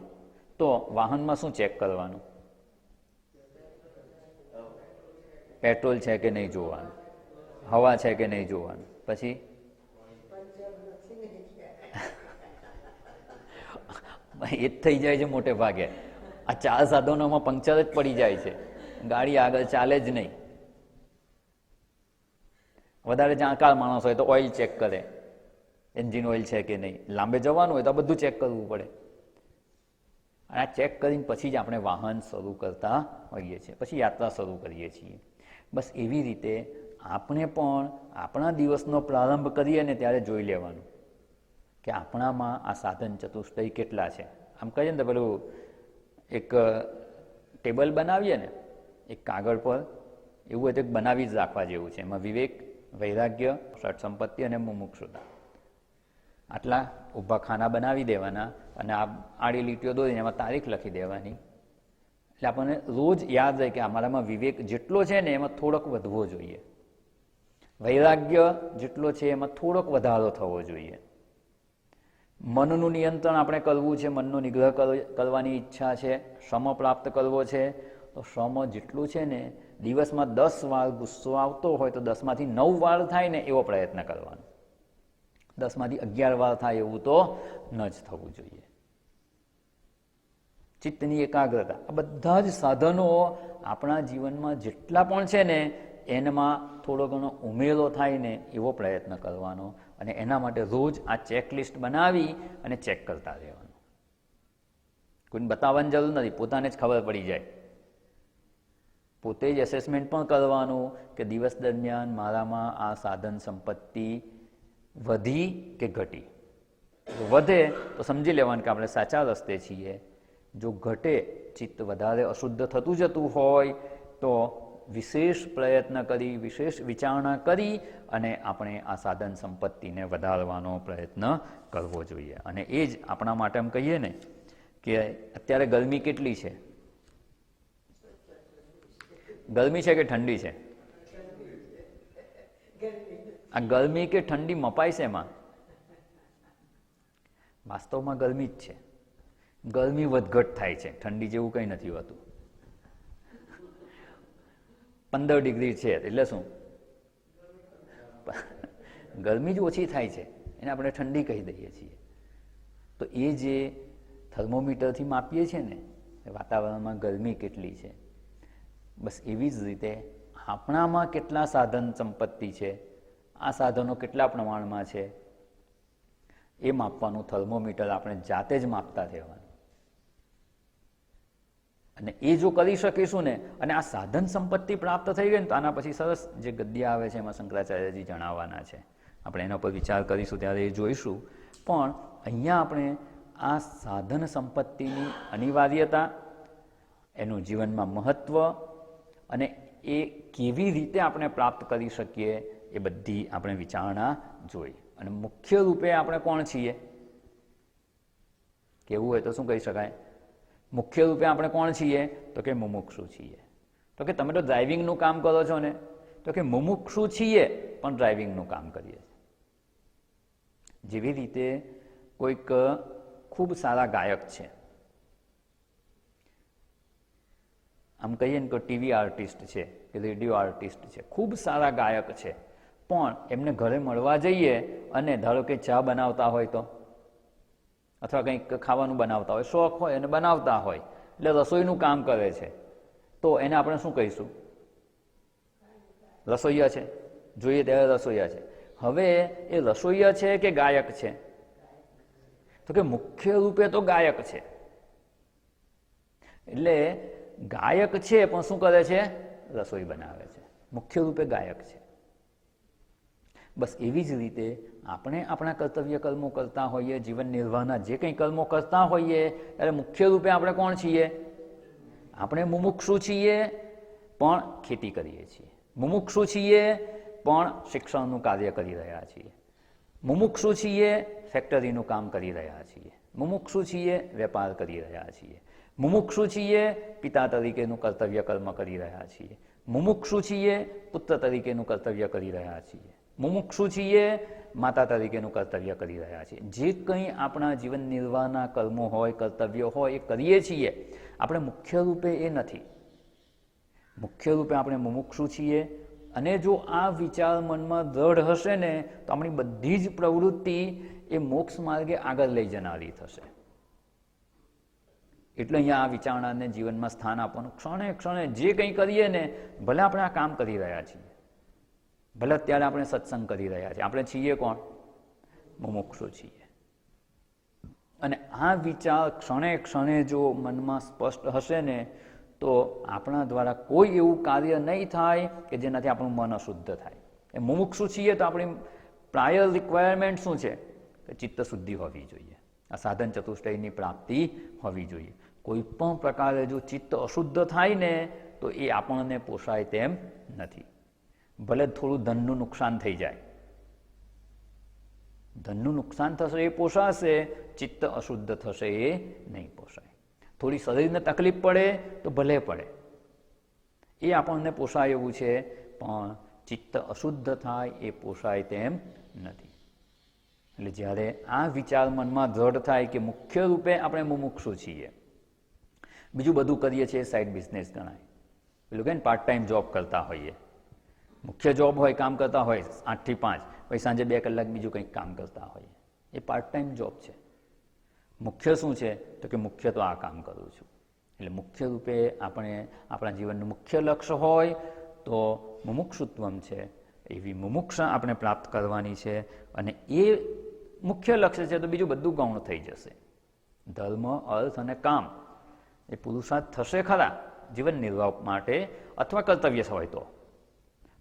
તો વાહનમાં શું ચેક કરવાનું? પેટ્રોલ છે કે નહીં જોવાનું, હવા છે કે નહીં જોવાનું, પછી એ જ થઈ જાય છે મોટે ભાગે. આ 4 સાધનોમાં પંક્ચર જ પડી જાય છે, ગાડી આગળ ચાલે જ નહીં. વધારે જાણકાર માણસ હોય તો ઓઇલ ચેક કરે, એન્જિન ઓઇલ છે કે નહીં. લાંબે જવાનું હોય તો બધું ચેક કરવું પડે. આ ચેક કરીને પછી જ આપણે વાહન શરૂ કરતા હોઈએ છીએ, પછી યાત્રા શરૂ કરીએ છીએ. બસ એવી રીતે આપણે પણ આપણા દિવસનો પ્રારંભ કરીએ ને ત્યારે જોઈ લેવાનું કે આપણામાં આ સાધન ચતુષ્ટય કેટલા છે. આમ કહીએ ને તો પેલું એક ટેબલ બનાવીએ ને એક કાગળ પર, એવું હોય તો બનાવી જ રાખવા જેવું છે. એમાં વિવેક, વૈરાગ્ય, ષટ સંપત્તિ અને મુમુક્ષુતા, આટલા ઊભા ખાના બનાવી દેવાના અને આ આડી લીટીઓ દોરીને એમાં તારીખ લખી દેવાની. એટલે આપણને રોજ યાદ રહે કે અમારામાં વિવેક જેટલો છે ને એમાં થોડોક વધવો જોઈએ, વૈરાગ્ય જેટલો છે એમાં થોડોક વધારો થવો જોઈએ, મનનું નિયંત્રણ આપણે કરવું છે, મનનો નિગ્રહ કરવાની ઈચ્છા છે, શ્રમ પ્રાપ્ત કરવો છે, તો શ્રમ જેટલું છે ને દિવસમાં 10 વાર ગુસ્સો આવતો હોય તો 10માંથી 9 વાર થાય ને એવો પ્રયત્ન કરવાનો, 10માંથી 11 વાર થાય એવું તો ન જ થવું જોઈએ. ચિત્તની એકાગ્રતા, આ બધા જ સાધનો આપણા જીવનમાં જેટલા પણ છે ને એનામાં થોડો ઘણો ઉમેરો થાય ને એવો પ્રયત્ન કરવાનો. અને એના માટે રોજ આ ચેકલિસ્ટ બનાવી અને ચેક કરતા રહેવાનું. કોઈને બતાવવાની જરૂર નથી, પોતાને જ ખબર પડી જાય. પોતે જ એસેસમેન્ટ પણ કરવાનું કે દિવસ દરમિયાન મારામાં આ સાધન સંપત્તિ વધી કે ઘટી. જો વધે તો સમજી લેવાનું કે આપણે સાચા રસ્તે છીએ. જો ઘટે, ચિત્ત વધારે અશુદ્ધ થતું જતું હોય તો વિશેષ પ્રયત્ન કરી, વિશેષ વિચારણા કરી અને આપણે આ સાધન સંપત્તિને વધારવાનો પ્રયત્ન કરવો જોઈએ. અને એ જ આપણા માટે એમ કહીએ ને કે અત્યારે ગરમી કેટલી છે? ગરમી છે કે ઠંડી છે? આ ગરમી કે ઠંડી મપાય છે એમાં? વાસ્તવમાં ગરમી જ છે. ગરમી વધઘટ થાય છે, ઠંડી જેવું કંઈ નથી હોતું. 15 ડિગ્રી છે એટલે શું? ગરમી જ ઓછી થાય છે, એને આપણે ઠંડી કહી દઈએ છીએ. તો એ જે થર્મોમીટરથી માપીએ છીએ ને વાતાવરણમાં ગરમી કેટલી છે, બસ એવી જ રીતે આપણામાં કેટલા સાધન સંપત્તિ છે, આ સાધનો કેટલા પ્રમાણમાં છે એ માપવાનું થર્મોમીટર આપણે જાતે જ માપતા રહેવાનું. અને એ જો કરી શકીશું ને, અને આ સાધન સંપત્તિ પ્રાપ્ત થઈ ગઈ ને તો આના પછી સરસ જે ગદ્ય આવે છે એમાં શંકરાચાર્યજી જણાવવાના છે. આપણે એના પર વિચાર કરીશું ત્યારે એ જોઈશું. પણ અહીંયા આપણે આ સાધન સંપત્તિની અનિવાર્યતા, એનું જીવનમાં મહત્ત્વ અને એ કેવી રીતે આપણે પ્રાપ્ત કરી શકીએ એ બધી આપણે વિચારણા જોઈ. અને મુખ્ય રૂપે આપણે કોણ છીએ? કેવું હોય તો શું કહી શકાય? મુખ્ય રૂપે આપણે કોણ છીએ? તો કે મુમુક્ષુ છીએ. તો કે તમે તો ડ્રાઇવિંગનું કામ કરો છો ને? તો કે મુમુક્ષુ છીએ પણ ડ્રાઇવિંગનું કામ કરીએ છીએ. જેવી રીતે કોઈક ખૂબ સારા ગાયક છે, આમ કહીએ ને કે ટીવી આર્ટિસ્ટ છે કે રેડિયો આર્ટિસ્ટ છે, ખૂબ સારા ગાયક છે, પણ એમને ઘરે મળવા જઈએ અને ધારો કે ચા બનાવતા હોય તો, અથવા કંઈક ખાવાનું બનાવતા હોય, શોખ હોય અને બનાવતા હોય, એટલે રસોઈનું કામ કરે છે, તો એને આપણે શું કહીશું? રસોઈયા છે. જોઈએ ત્યારે રસોઈયા છે. હવે એ રસોઈયા છે કે ગાયક છે? તો કે મુખ્ય રૂપે તો ગાયક છે. એટલે ગાયક છે પણ શું કરે છે? રસોઈ બનાવે છે. મુખ્ય રૂપે ગાયક છે. બસ એવી જ રીતે આપણે આપણા કર્તવ્ય કર્મો કરતા હોઈએ, જીવન નિર્વાહના જે કંઈ કર્મો કરતા હોઈએ, ત્યારે મુખ્ય રૂપે આપણે કોણ છીએ? આપણે મુમુક્ષુ છીએ, પણ ખેતી કરીએ છીએ. મુમુક્ષુ છીએ, પણ શિક્ષણનું કાર્ય કરી રહ્યા છીએ. મુમુક્ષુ છીએ, ફેક્ટરીનું કામ કરી રહ્યા છીએ. મુમુક્ષુ છીએ, વેપાર કરી રહ્યા છીએ. મુમુક્ષુ છીએ, પિતા તરીકેનું કર્તવ્ય કર્મ કરી રહ્યા છીએ. મુમુક્ષુ છીએ, પુત્ર તરીકેનું કર્તવ્ય કરી રહ્યા છીએ. મુમુક્ષુ છીએ, માતા તરીકેનું કર્તવ્ય કરી રહ્યા છીએ. જે કંઈ આપણા જીવન નિર્વાહના કર્મો હોય, કર્તવ્યો હોય, એ કરીએ છીએ. આપણે મુખ્ય રૂપે એ નથી. મુખ્ય રૂપે આપણે મુમુક્ષુ છીએ, અને જો આ વિચાર મનમાં દ્રઢ હશે ને, તો આપણી બધી જ પ્રવૃત્તિ એ મોક્ષ માર્ગે આગળ લઈ જનારી થશે. એટલે અહીંયા આ વિચારણાને જીવનમાં સ્થાન આપવાનું. ક્ષણે ક્ષણે જે કંઈ કરીએ ને, ભલે આપણે આ કામ કરી રહ્યા છીએ, ભલે અત્યારે આપણે સત્સંગ કરી રહ્યા છીએ, આપણે છીએ કોણ? મુમુક્ષુ છીએ. અને આ વિચાર ક્ષણે ક્ષણે જો મનમાં સ્પષ્ટ હશે ને, તો આપણા દ્વારા કોઈ એવું કાર્ય નહીં થાય કે જેનાથી આપણું મન અશુદ્ધ થાય. એ મુમુક્ષુ છીએ તો આપણી પ્રાયર રિક્વાયરમેન્ટ શું છે? કે ચિત્ત શુદ્ધિ હોવી જોઈએ, આ સાધન ચતુષ્ટયની પ્રાપ્તિ હોવી જોઈએ. કોઈ પણ પ્રકારે જો ચિત્ત અશુદ્ધ થાય ને, તો એ આપણને પોષાય તેમ નથી. ભલે થોડું ધનનું નુકસાન થઈ જાય, ધનનું નુકસાન થશે એ પોષાશે, ચિત્ત અશુદ્ધ થશે એ નહીં પોષાય. થોડી શરીરને તકલીફ પડે તો ભલે પડે, એ આપણને પોષાય એવું છે, પણ ચિત્ત અશુદ્ધ થાય એ પોષાય તેમ નથી. એટલે જ્યારે આ વિચાર મનમાં દ્રઢ થાય કે મુખ્ય રૂપે આપણે મુમુક્ષુ છીએ, બીજું બધું કરીએ છીએ સાઈડ બિઝનેસ ગણાય. પેલું કે પાર્ટ ટાઈમ જોબ કરતા હોઈએ, મુખ્ય જોબ હોય, કામ કરતા હોય 8 થી 5, પછી સાંજે 2 કલાક બીજું કંઈક કામ કરતા હોઈએ, એ પાર્ટ ટાઈમ જોબ છે. મુખ્ય શું છે? તો કે મુખ્ય તો આ કામ કરું છું. એટલે મુખ્ય રૂપે આપણે આપણા જીવનનું મુખ્ય લક્ષ્ય હોય તો મુમુક્ષુત્વમ છે, એવી મુમુક્ષા આપણે પ્રાપ્ત કરવાની છે. અને એ મુખ્ય લક્ષ્ય છે તો બીજું બધું ગૌણ થઈ જશે. ધર્મ, અર્થ અને કામ એ પુરુષાર્થ થશે ખરા જીવન નિર્વાહ માટે, અથવા કર્તવ્ય હોય તો,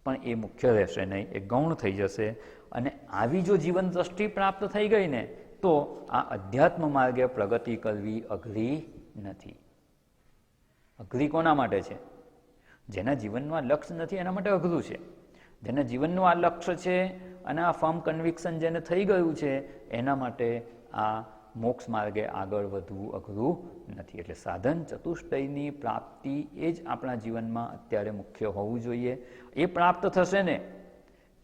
પણ એ મુખ્ય રહેશે નહીં, એ ગૌણ થઈ જશે. અને આવી જો જીવન દ્રષ્ટિ પ્રાપ્ત થઈ ગઈ ને, તો આ અધ્યાત્મ માર્ગે પ્રગતિ કરવી અઘરી નથી. અઘરી કોના માટે છે? જેના જીવનનું આ લક્ષ્ય નથી એના માટે અઘરું છે. જેના જીવનનું આ લક્ષ્ય છે અને આ ફર્મ કન્વિક્શન જેને થઈ ગયું છે, એના માટે આ મોક્ષ માર્ગે આગળ વધવું અઘરું નથી. એટલે સાધન ચતુષ્ટયની પ્રાપ્તિ એ જ આપણા જીવનમાં અત્યારે મુખ્ય હોવું જોઈએ. એ પ્રાપ્ત થશે ને,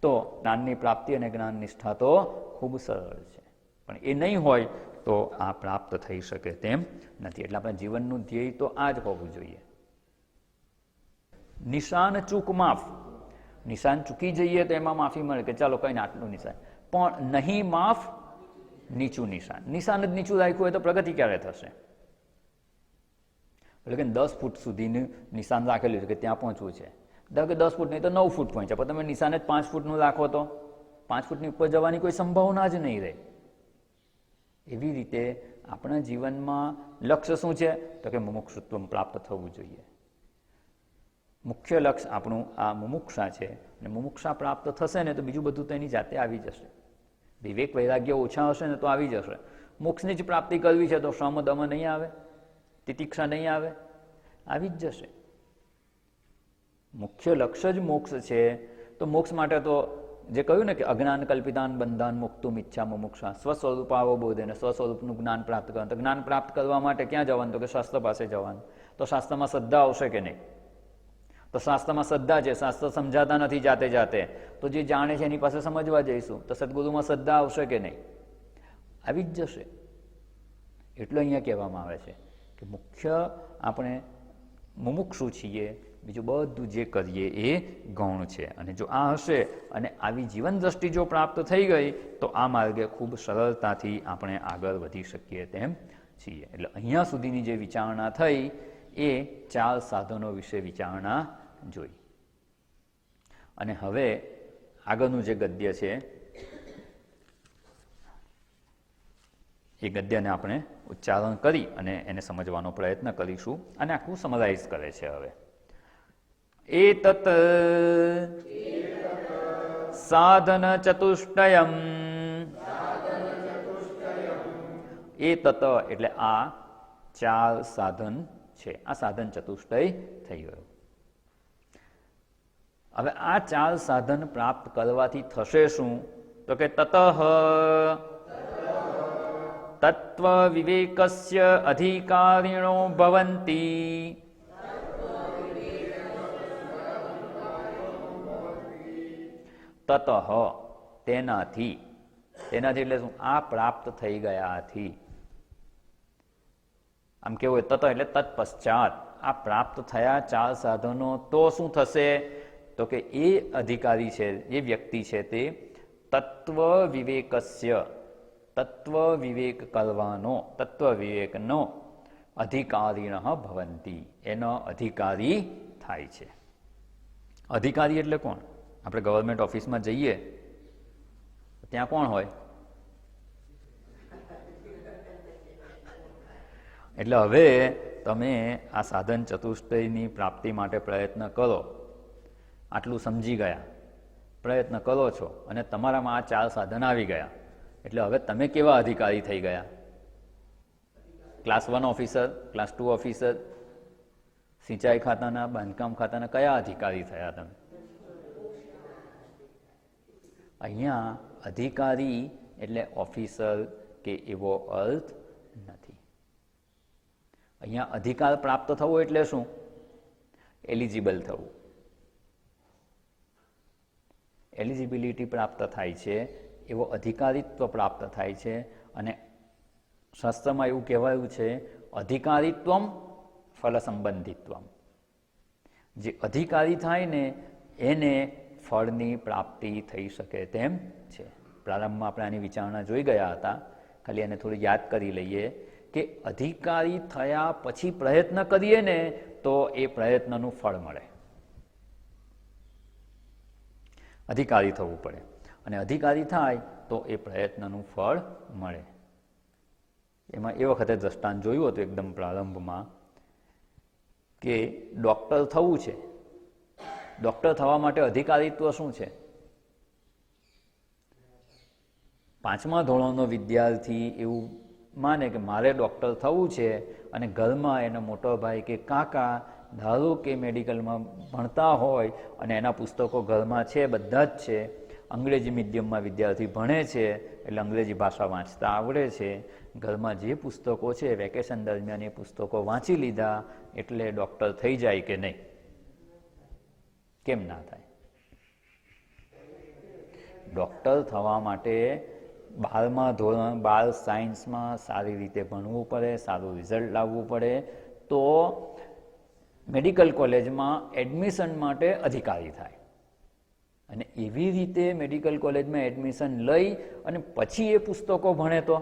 તો જ્ઞાનની પ્રાપ્તિ અને જ્ઞાન નિષ્ઠા તો ખૂબ સરળ છે. પણ એ નહીં હોય તો આ પ્રાપ્ત થઈ શકે તેમ નથી. એટલે આપણા જીવનનું ધ્યેય તો આ જ હોવું જોઈએ. નિશાન ચૂક માફ. નિશાન ચૂકી જઈએ તો એમાં માફી મળે કે ચાલો કઈ આટલું નિશાન, પણ નહીં માફ, નીચું નિશાન. નિશાન જ નીચું રાખ્યું હોય તો પ્રગતિ ક્યારે થશે? એટલે કે 10 ફૂટ સુધીનું નિશાન રાખેલું છે કે ત્યાં પહોંચવું છે. ધારો કે 10 ફૂટ નહીં તો 9 ફૂટ પહોંચ્યા, પણ તમે નિશાન જ 5 ફૂટનું રાખો તો 5 ફૂટની ઉપર જવાની કોઈ સંભાવના જ નહીં રહે. એવી રીતે આપણા જીવનમાં લક્ષ્ય શું છે? તો કે મુમુક્ષુત્વ પ્રાપ્ત થવું જોઈએ. મુખ્ય લક્ષ્ય આપણું આ મુમુક્ષા છે. અને મુમુક્ષા પ્રાપ્ત થશે ને, તો બીજું બધું તો એની જાતે આવી જશે. વિવેક વૈરાગ્ય ઓછા હશે ને તો આવી જશે. મોક્ષની જ પ્રાપ્તિ કરવી છે તો શ્રમ દમ નહીં આવે, તિતિક્ષા નહીં આવે, આવી જ જશે. મુખ્ય લક્ષ્ય જ મોક્ષ છે. તો મોક્ષ માટે તો જે કહ્યું ને કે અજ્ઞાન કલ્પિતાન બંધાન મુક્તુમ ઈચ્છા મુમુક્ષા, સ્વસ્વરૂપાવબોધે ને સ્વસ્વરૂપનું જ્ઞાન પ્રાપ્ત કરવાનું. તો જ્ઞાન પ્રાપ્ત કરવા માટે ક્યાં જવાનું? તો કે શાસ્ત્ર પાસે જવાનું. તો શાસ્ત્રમાં શ્રદ્ધા આવશે કે નહીં? તો શાસ્ત્રમાં શ્રદ્ધા છે, શાસ્ત્ર સમજાતા નથી જાતે જાતે, તો જે જાણે છે એની પાસે સમજવા જઈશું. તો સદગુરુમાં શ્રદ્ધા આવશે કે નહીં? આવી જ જશે. એટલે અહીંયા કહેવામાં આવે છે કે મુખ્ય આપણે મુમુક્ષુ છીએ, બીજું બધું જે કરીએ એ ગૌણ છે. અને જો આ હશે અને આવી જીવન દ્રષ્ટિ જો પ્રાપ્ત થઈ ગઈ, તો આ માર્ગે ખૂબ સરળતાથી આપણે આગળ વધી શકીએ તેમ છીએ. એટલે અહીંયા સુધીની જે વિચારણા થઈ એ 4 સાધનો વિશે વિચારણા જોઈ. અને હવે આગળનું જે ગદ્ય છે એ ગદ્યને આપણે ઉચ્ચારણ કરી અને એને સમજવાનો પ્રયત્ન કરીશું. અને આખું સમરાઇઝ કરે છે. હવે એતત સાધન ચતુષ્ટયમ. એ તત એટલે આ 4 સાધન છે. આ સાધન ચતુષ્ટય થઈ ગયું. હવે આ 4 સાધન પ્રાપ્ત કરવાથી થશે શું? તો કે તતઃ તત્વ વિવેકસ્ય અધિકારિણો ભવંતી. તતઃ તેનાથી એટલે શું? આ પ્રાપ્ત થઈ ગયાથી. આમ કેવું હોય? તત એટલે તત્પશ્ચાત આ પ્રાપ્ત થયા 4 સાધનો તો શું થશે? તો કે એ અધિકારી છે, એ વ્યક્તિ છે તે તત્વ વિવેકસ્ય તત્વ વિવેક કરવાનો, તત્વ વિવેકનો અધિકારીણ ભવંતી, એનો અધિકારી થાય છે. અધિકારી એટલે કોણ? આપણે ગવર્મેન્ટ ઓફિસમાં જઈએ ત્યાં કોણ હોય? એટલે હવે તમે આ સાધન ચતુષ્ટયની પ્રાપ્તિ માટે પ્રયત્ન કરો, આટલું સમજી ગયા, પ્રયત્ન કરો છો અને તમારામાં આ 4 સાધન આવી ગયા, એટલે હવે તમે કેવા અધિકારી થઈ ગયા? ક્લાસ 1 ઓફિસર, ક્લાસ 2 ઓફિસર, સિંચાઈ ખાતાના, બાંધકામ ખાતાના કયા અધિકારી થયા તમે? અહીંયા અધિકારી એટલે ઓફિસર કે એવો અર્થ નથી. અહીંયા અધિકાર પ્રાપ્ત થવો એટલે શું? એલિજિબલ થવું. એલિજિબિલિટી પ્રાપ્ત થાય છે, એવો અધિકારીત્વ પ્રાપ્ત થાય છે. અને શાસ્ત્રમાં એવું કહેવાયું છે, અધિકારીત્વમ ફલ સંબંધિત્વમ. જે અધિકારી થાય ને એને ફળની પ્રાપ્તિ થઈ શકે તેમ છે. પ્રારંભમાં આપણે આની વિચારણા જોઈ ગયા હતા, ખાલી એને થોડી યાદ કરી લઈએ કે અધિકારી થયા પછી પ્રયત્ન કરીએ ને તો એ પ્રયત્નનું ફળ મળે. અધિકારી થવું પડે અને અધિકારી થાય તો એ પ્રયત્નનું ફળ મળે. એમાં એ વખતે દ્રષ્ટાંત જોયું હતું એકદમ પ્રારંભમાં કે ડૉક્ટર થવું છે. ડૉક્ટર થવા માટે અધિકારીત્વ શું છે? 5મા ધોરણનો વિદ્યાર્થી એવું માને કે મારે ડૉક્ટર થવું છે અને ઘરમાં એનો મોટો ભાઈ કે કાકા ધારો કે મેડિકલમાં ભણતા હોય અને એના પુસ્તકો ઘરમાં છે, બધા જ છે, અંગ્રેજી મીડિયમમાં વિદ્યાર્થી ભણે છે એટલે અંગ્રેજી ભાષા વાંચતા આવડે છે, ઘરમાં જે પુસ્તકો છે વેકેશન દરમિયાન એ પુસ્તકો વાંચી લીધા એટલે ડૉક્ટર થઈ જાય કે નહીં? કેમ ના થાય? ડૉક્ટર થવા માટે 12મા ધોરણ 12 સાયન્સમાં સારી રીતે ભણવું પડે, સારું રિઝલ્ટ લાવવું પડે, તો મેડિકલ કોલેજમાં એડમિશન માટે અધિકારી થાય. અને એવી રીતે મેડિકલ કોલેજમાં એડમિશન લઈ અને પછી એ પુસ્તકો ભણે તો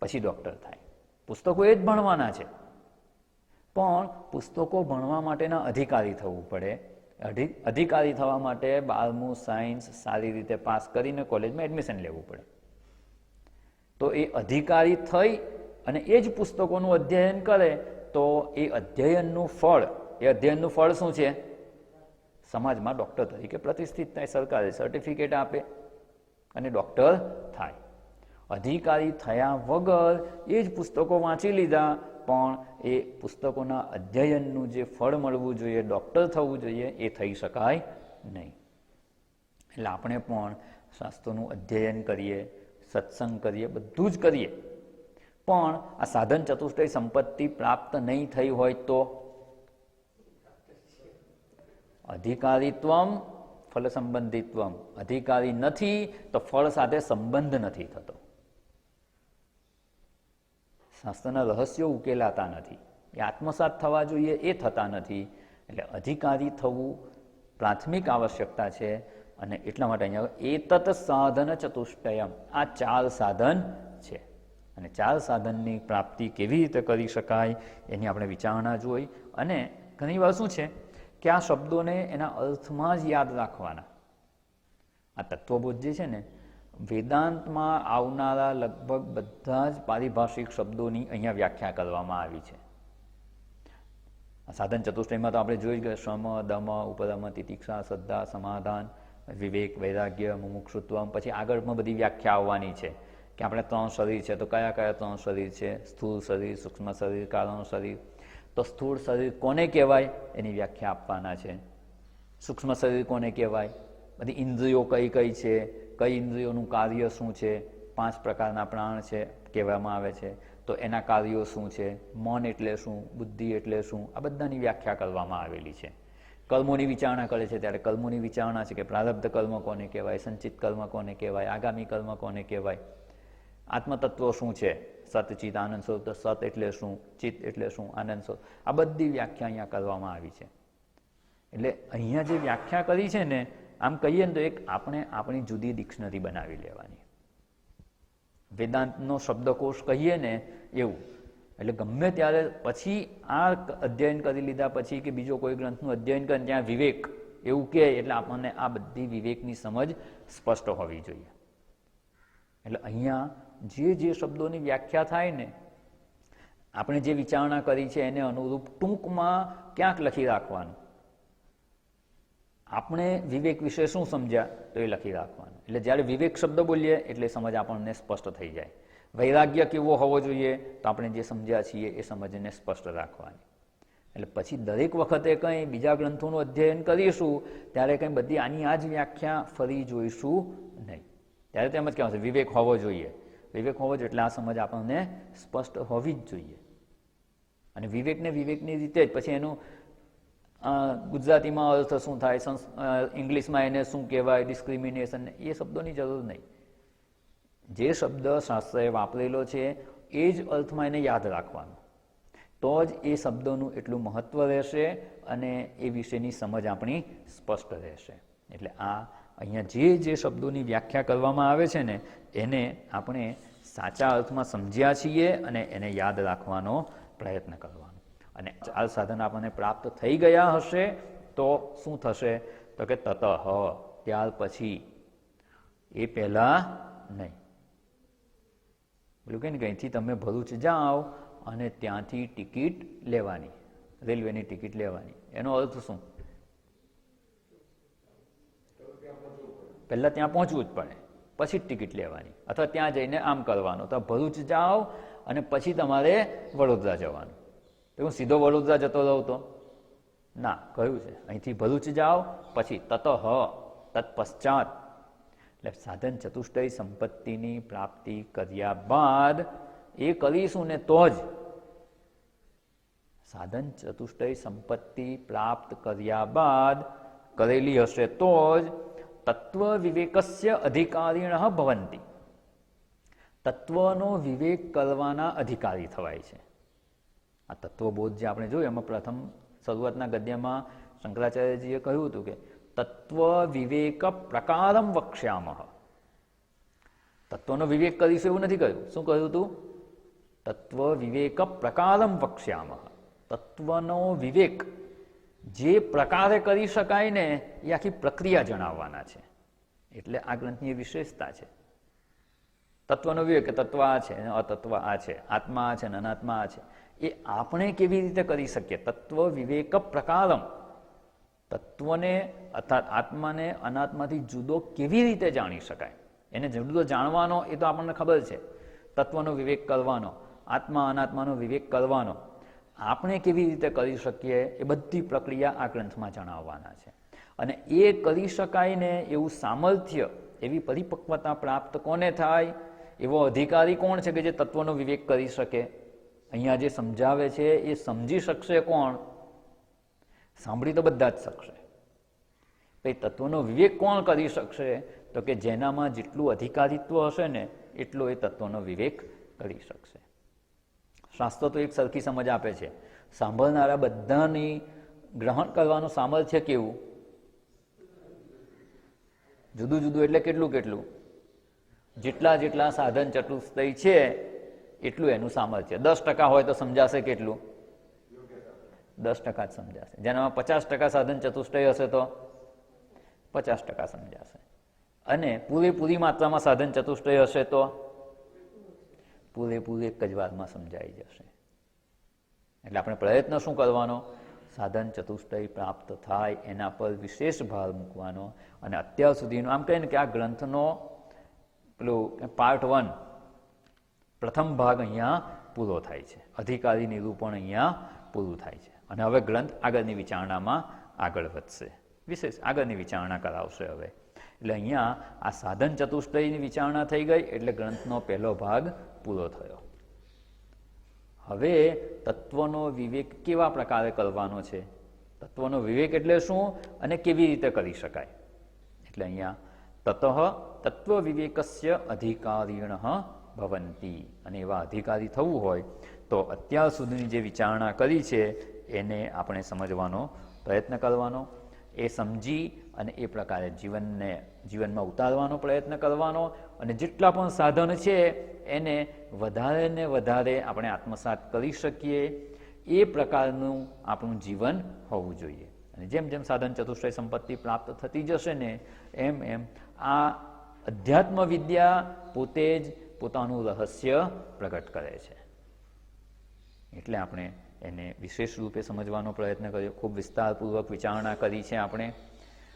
પછી ડૉક્ટર થાય. પુસ્તકો એ જ ભણવાના છે, પણ પુસ્તકો ભણવા માટેના અધિકારી થવું પડે. અધિકારી થવા માટે 12મું સાયન્સ સારી રીતે પાસ કરીને કોલેજમાં એડમિશન લેવું પડે. તો એ અધિકારી થઈ અને એ જ પુસ્તકોનું અધ્યયન કરે તો એ અધ્યયનનું ફળ શું છે? સમાજમાં ડૉક્ટર તરીકે પ્રતિષ્ઠિત થાય, સરકારે સર્ટિફિકેટ આપે અને ડૉક્ટર થાય. અધિકારી થયા વગર એ જ પુસ્તકો વાંચી લીધા પણ એ પુસ્તકોના અધ્યયનનું જે ફળ મળવું જોઈએ, ડૉક્ટર થવું જોઈએ, એ થઈ શકાય નહીં. એટલે આપણે પણ શાસ્ત્રોનું અધ્યયન કરીએ, સત્સંગ કરીએ, બધું જ કરીએ, પણ આ સાધન ચતુષ્ટય સંપત્તિ પ્રાપ્ત નહીં થઈ હોય તો અધિકારીત્વમ ફલ સંબંધિત્વમ. અધિકારી નથી તો ફળ સાથે સંબંધ નથી થતો. શાસ્ત્રના રહસ્યો ઉકેલાતા નથી, એ આત્મસાત થવા જોઈએ એ થતા નથી. એટલે અધિકારી થવું પ્રાથમિક આવશ્યકતા છે. અને એટલા માટે અહીંયા એતત સાધન ચતુષ્ટયમ, આ 4 સાધન છે. અને 4 સાધનની પ્રાપ્તિ કેવી રીતે કરી શકાય એની આપણે વિચારણા જોઈ. અને ઘણી વાર શું છે કે આ શબ્દોને એના અર્થમાં જ યાદ રાખવાના. આ તત્વબોધ જે છે ને, વેદાંતમાં આવનારા લગભગ બધા જ પારિભાષિક શબ્દોની અહીંયા વ્યાખ્યા કરવામાં આવી છે. સાધન ચતુષ્ટયમાં તો આપણે જોઈ ગયા, શ્રમ, દમ, ઉપરમ, તિતિક્ષા, શ્રદ્ધા, સમાધાન, વિવેક, વૈરાગ્ય, મુમુક્ષુત્વમ, પછી આગળમાં બધી વ્યાખ્યા આવવાની છે કે આપણે 3 શરીર છે તો કયા કયા 3 શરીર છે, સ્થૂળ શરીર, સૂક્ષ્મ શરીર, કારણ શરીર. તો સ્થૂળ શરીર કોને કહેવાય એની વ્યાખ્યા આપવાના છે. સૂક્ષ્મ શરીર કોને કહેવાય, બધી ઇન્દ્રિયો કઈ કઈ છે, કઈ ઇન્દ્રિયોનું કાર્ય શું છે, 5 પ્રકારના પ્રાણ છે કહેવામાં આવે છે, તો એના કાર્યો શું છે, મન એટલે શું, બુદ્ધિ એટલે શું, આ બધાની વ્યાખ્યા કરવામાં આવેલી છે. કર્મોની વિચારણા કરે છે ત્યારે કર્મોની વિચારણા છે કે પ્રારબ્ધ કર્મ કોને કહેવાય, સંચિત કર્મ કોને કહેવાય, આગામી કર્મ કોને કહેવાય, આત્મતત્વ શું છે, સત ચિત આનંદ સ્વરૂપ, તો સત એટલે શું, ચિત્ત એટલે શું, આનંદ સ્વરૂપ, આ બધી વ્યાખ્યા અહીંયા કરવામાં આવી છે. એટલે અહીંયા જે વ્યાખ્યા કરી છે ને, આમ કહીએ ને તો એક આપણે આપણી જુદી ડિક્શનરી બનાવી લેવાની. વેદાંતનો શબ્દકોશ કહીએ ને એવું. એટલે ગમે ત્યારે પછી આ અધ્યયન કરી લીધા પછી કે બીજો કોઈ ગ્રંથનું અધ્યયન કરે ત્યાં વિવેક એવું કહે એટલે આપણને આ બધી વિવેકની સમજ સ્પષ્ટ હોવી જોઈએ. એટલે અહીંયા જે શબ્દોની વ્યાખ્યા થાય ને, આપણે જે વિચારણા કરી છે એને અનુરૂપ ટૂંકમાં ક્યાંક લખી રાખવાનું. આપણે વિવેક વિશે શું સમજ્યા તો એ લખી રાખવાનું. એટલે જ્યારે વિવેક શબ્દ બોલીએ એટલે સમજ આપણને સ્પષ્ટ થઈ જાય. વૈરાગ્ય કેવો હોવો જોઈએ તો આપણે જે સમજ્યા છીએ એ સમજને સ્પષ્ટ રાખવાની. એટલે પછી દરેક વખતે કંઈ બીજા ગ્રંથોનું અધ્યયન કરીશું ત્યારે કંઈ બધી આની આ જ વ્યાખ્યા ફરી જોઈશું નહીં. ત્યારે તેમ જ કહેવાય છે વિવેક હોવો જોઈએ. વિવેક હોવો જોઈએ એટલે આ સમજ આપણને સ્પષ્ટ હોવી જ જોઈએ. અને વિવેકને વિવેકની રીતે જ પછી એનું ગુજરાતીમાં અર્થ શું થાય, ઇંગ્લિશમાં એને શું કહેવાય, ડિસ્ક્રિમિનેશન, એ શબ્દોની જરૂર નહીં. જે શબ્દ શાસ્ત્રએ વાપરેલો છે એ જ અર્થમાં એને યાદ રાખવાનો, તો જ એ શબ્દોનું એટલું મહત્વ રહેશે અને એ વિશેની સમજ આપણી સ્પષ્ટ રહેશે. એટલે આ અહીંયા જે શબ્દોની વ્યાખ્યા કરવામાં આવે છે ને એને આપણે સાચા અર્થમાં સમજ્યા છીએ અને એને યાદ રાખવાનો પ્રયત્ન કરવાનો. અને 4 સાધન આપણને પ્રાપ્ત થઈ ગયા હશે તો શું થશે તો કે તતઃ, ત્યાર પછી, એ પહેલા નહીં. પેલું કે ને અહીંથી તમે ભરૂચ જાઓ અને ત્યાંથી ટિકિટ લેવાની, રેલવેની ટિકિટ લેવાની, એનો અર્થ શું? પહેલા ત્યાં પહોંચવું જ પડે, પછી જ ટિકિટ લેવાની, અથવા ત્યાં જઈને આમ કરવાનું. તો ભરૂચ જાઓ અને પછી તમારે વડોદરા જવાનું. તો હું સીધો વડોદરા જતો રહું તો ના, કહ્યું છે અહીંથી ભરૂચ જાઓ પછી તતઃ, તત્પશ્ચાત. એટલે સાધન ચતુષ્ટય સંપત્તિની પ્રાપ્તિ કર્યા બાદ એ કરીશું ને તો જ, સાધન ચતુષ્ટય સંપત્તિ પ્રાપ્ત કર્યા બાદ કરેલી હશે તો જ તત્વ વિવેકસ્ય અધિકારીણઃ ભવંતિ. તત્વનો વિવેક કરવાના અધિકારી થવાય છે. આ તત્વબોધ જે આપણે જોયું એમાં પ્રથમ શરૂઆતના ગદ્યમાં શંકરાચાર્યજીએ કહ્યું હતું કે તત્વ વિવેક પ્રકારમ વક્ષ્યામઃ. તત્વનો વિવેક કરીશું એવું નથી કહ્યું. શું કહ્યું હતું? તત્વ વિવેક પ્રકારમ વક્ષ્યામઃ. તત્વનો વિવેક જે પ્રકારે કરી શકાય ને એ આખી પ્રક્રિયા જણાવવાના છે. એટલે આ ગ્રંથની વિશેષતા છે. તત્વનો વિવેક, તત્વ આ છે, અતત્વ આ છે, આત્મા આ છે, અનાત્મા આ છે, એ આપણે કેવી રીતે કરી શકીએ? તત્વ વિવેક પ્રકારમ. તત્વને અર્થાત આત્માને અનાત્માથી જુદો કેવી રીતે જાણી શકાય, એને જુદો જાણવાનો એ તો આપણને ખબર છે. તત્વનો વિવેક કરવાનો, આત્મા અનાત્માનો વિવેક કરવાનો, આપણે કેવી રીતે કરી શકીએ એ બધી પ્રક્રિયા આ ગ્રંથમાં જણાવવાના છે. અને એ કરી શકાય ને એવું સામર્થ્ય, એવી પરિપક્વતા પ્રાપ્ત કોને થાય, એવો અધિકારી કોણ છે કે જે તત્વનો વિવેક કરી શકે? અહીંયા જે સમજાવે છે એ સમજી શકશે કોણ? સાંભળી તો બધા જ શકશે. એ તત્વનો વિવેક કોણ કરી શકશે? તો કે જેનામાં જેટલું અધિકારીત્વ હશે ને એટલો એ તત્વનો વિવેક કરી શકશે. શાસ્ત્ર તો એક સરખી સમજ આપે છે. સાંભળનારા બધાની ગ્રહણ કરવાનું સામર્થ્ય કેવું? જુદું જુદું એટલે કેટલું કેટલું? જેટલા સાધન ચતુષ્ટય છે એટલું એનું સામર્થ્ય. 10% હોય તો સમજાશે કેટલું? 10% જ સમજાશે. જેનામાં 50% સાધન ચતુષ્ટય હશે તો 50% સમજાશે. અને પૂરેપૂરી માત્રામાં સાધન ચતુષ્ટય હશે તો પૂરેપૂરું એક જ વારમાં સમજાઈ જશે. એટલે આપણે પ્રયત્ન શું કરવાનો? સાધન ચતુષ્ટય પ્રાપ્ત થાય એના પર વિશેષ ભાર મૂકવાનો. અને અત્યાર સુધીનો આમ કહીએ ને કે આ ગ્રંથનો પેલું પાર્ટ 1 પ્રથમ ભાગ અહીંયા પૂરો થાય છે. અધિકારી નિરૂપણ અહીંયા પૂરું થાય છે. અને હવે ગ્રંથ આગળની વિચારણામાં આગળ વધશે, વિશેષ આગળની વિચારણા કરાવશે હવે. એટલે અહીંયા આ સાધન ચતુષ્ટયની વિચારણા થઈ ગઈ એટલે ગ્રંથનો પહેલો ભાગ પૂરો થયો. હવે તત્વનો વિવેક કેવા પ્રકારે કરવાનો છે, તત્વનો વિવેક એટલે શું અને કેવી રીતે કરી શકાય. એટલે અહીંયા તત્વ વિવેકસ્ય અધિકારીણ ભવંતી. અને એવા અધિકારી થવું હોય તો અત્યાર સુધીની જે વિચારણા કરી છે એને આપણે સમજવાનો પ્રયત્ન કરવાનો, એ સમજી અને એ પ્રકારે જીવનમાં ઉતારવાનો પ્રયત્ન કરવાનો. અને જેટલા પણ સાધન છે એને વધારે ને વધારે આપણે આત્મસાત કરી શકીએ એ પ્રકારનું આપણું જીવન હોવું જોઈએ. અને જેમ જેમ સાધન ચતુષ્ટય સંપત્તિ પ્રાપ્ત થતી જશે ને એમ એમ આ અધ્યાત્મ વિદ્યા પોતે જ પોતાનું રહસ્ય પ્રગટ કરે છે. એટલે આપણે એને વિશેષ રૂપે સમજવાનો પ્રયત્ન કર્યો, ખૂબ વિસ્તારપૂર્વક વિચારણા કરી છે આપણે.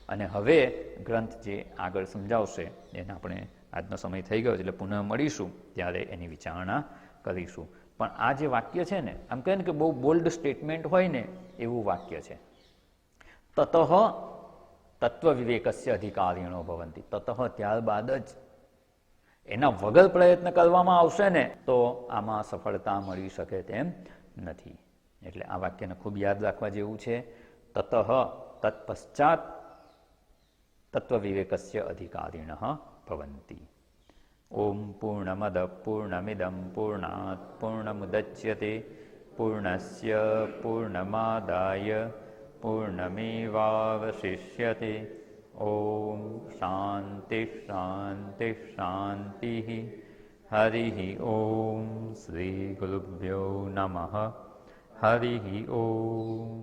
અને હવે ગ્રંથ જે આગળ સમજાવશે એને આપણે આજનો સમય થઈ ગયો એટલે પુનઃ મળીશું ત્યારે એની વિચારણા કરીશું. પણ આ જે વાક્ય છે ને આમ કહે ને કે બહુ બોલ્ડ સ્ટેટમેન્ટ હોય ને એવું વાક્ય છે. તતઃ તત્વ વિવેકસ્ય અધિકારીણો ભવંતી. તતઃ ત્યારબાદ જ, એના વગર પ્રયત્ન કરવામાં આવશે ને તો આમાં સફળતા મળી શકે તેમ નથી. એટલે આ વાક્યને ખૂબ યાદ રાખવા જેવું છે. તતઃ તત્પશ્ચાત તત્વ વિવેકસ્ય અધિકારીણ ભવંતી. ઓમ પૂર્ણમદ પૂર્ણમિદમ પૂર્ણાત પૂર્ણમુદચ્યતે પૂર્ણસ્ય પૂર્ણમાદાય પૂર્ણમેવાવશિષ્યતે. ઓમ શાંતિ શાંતિ શાંતિ. હરિ ઓમ શ્રી ગુરુભ્યો નમઃ. હરિ ઓમ.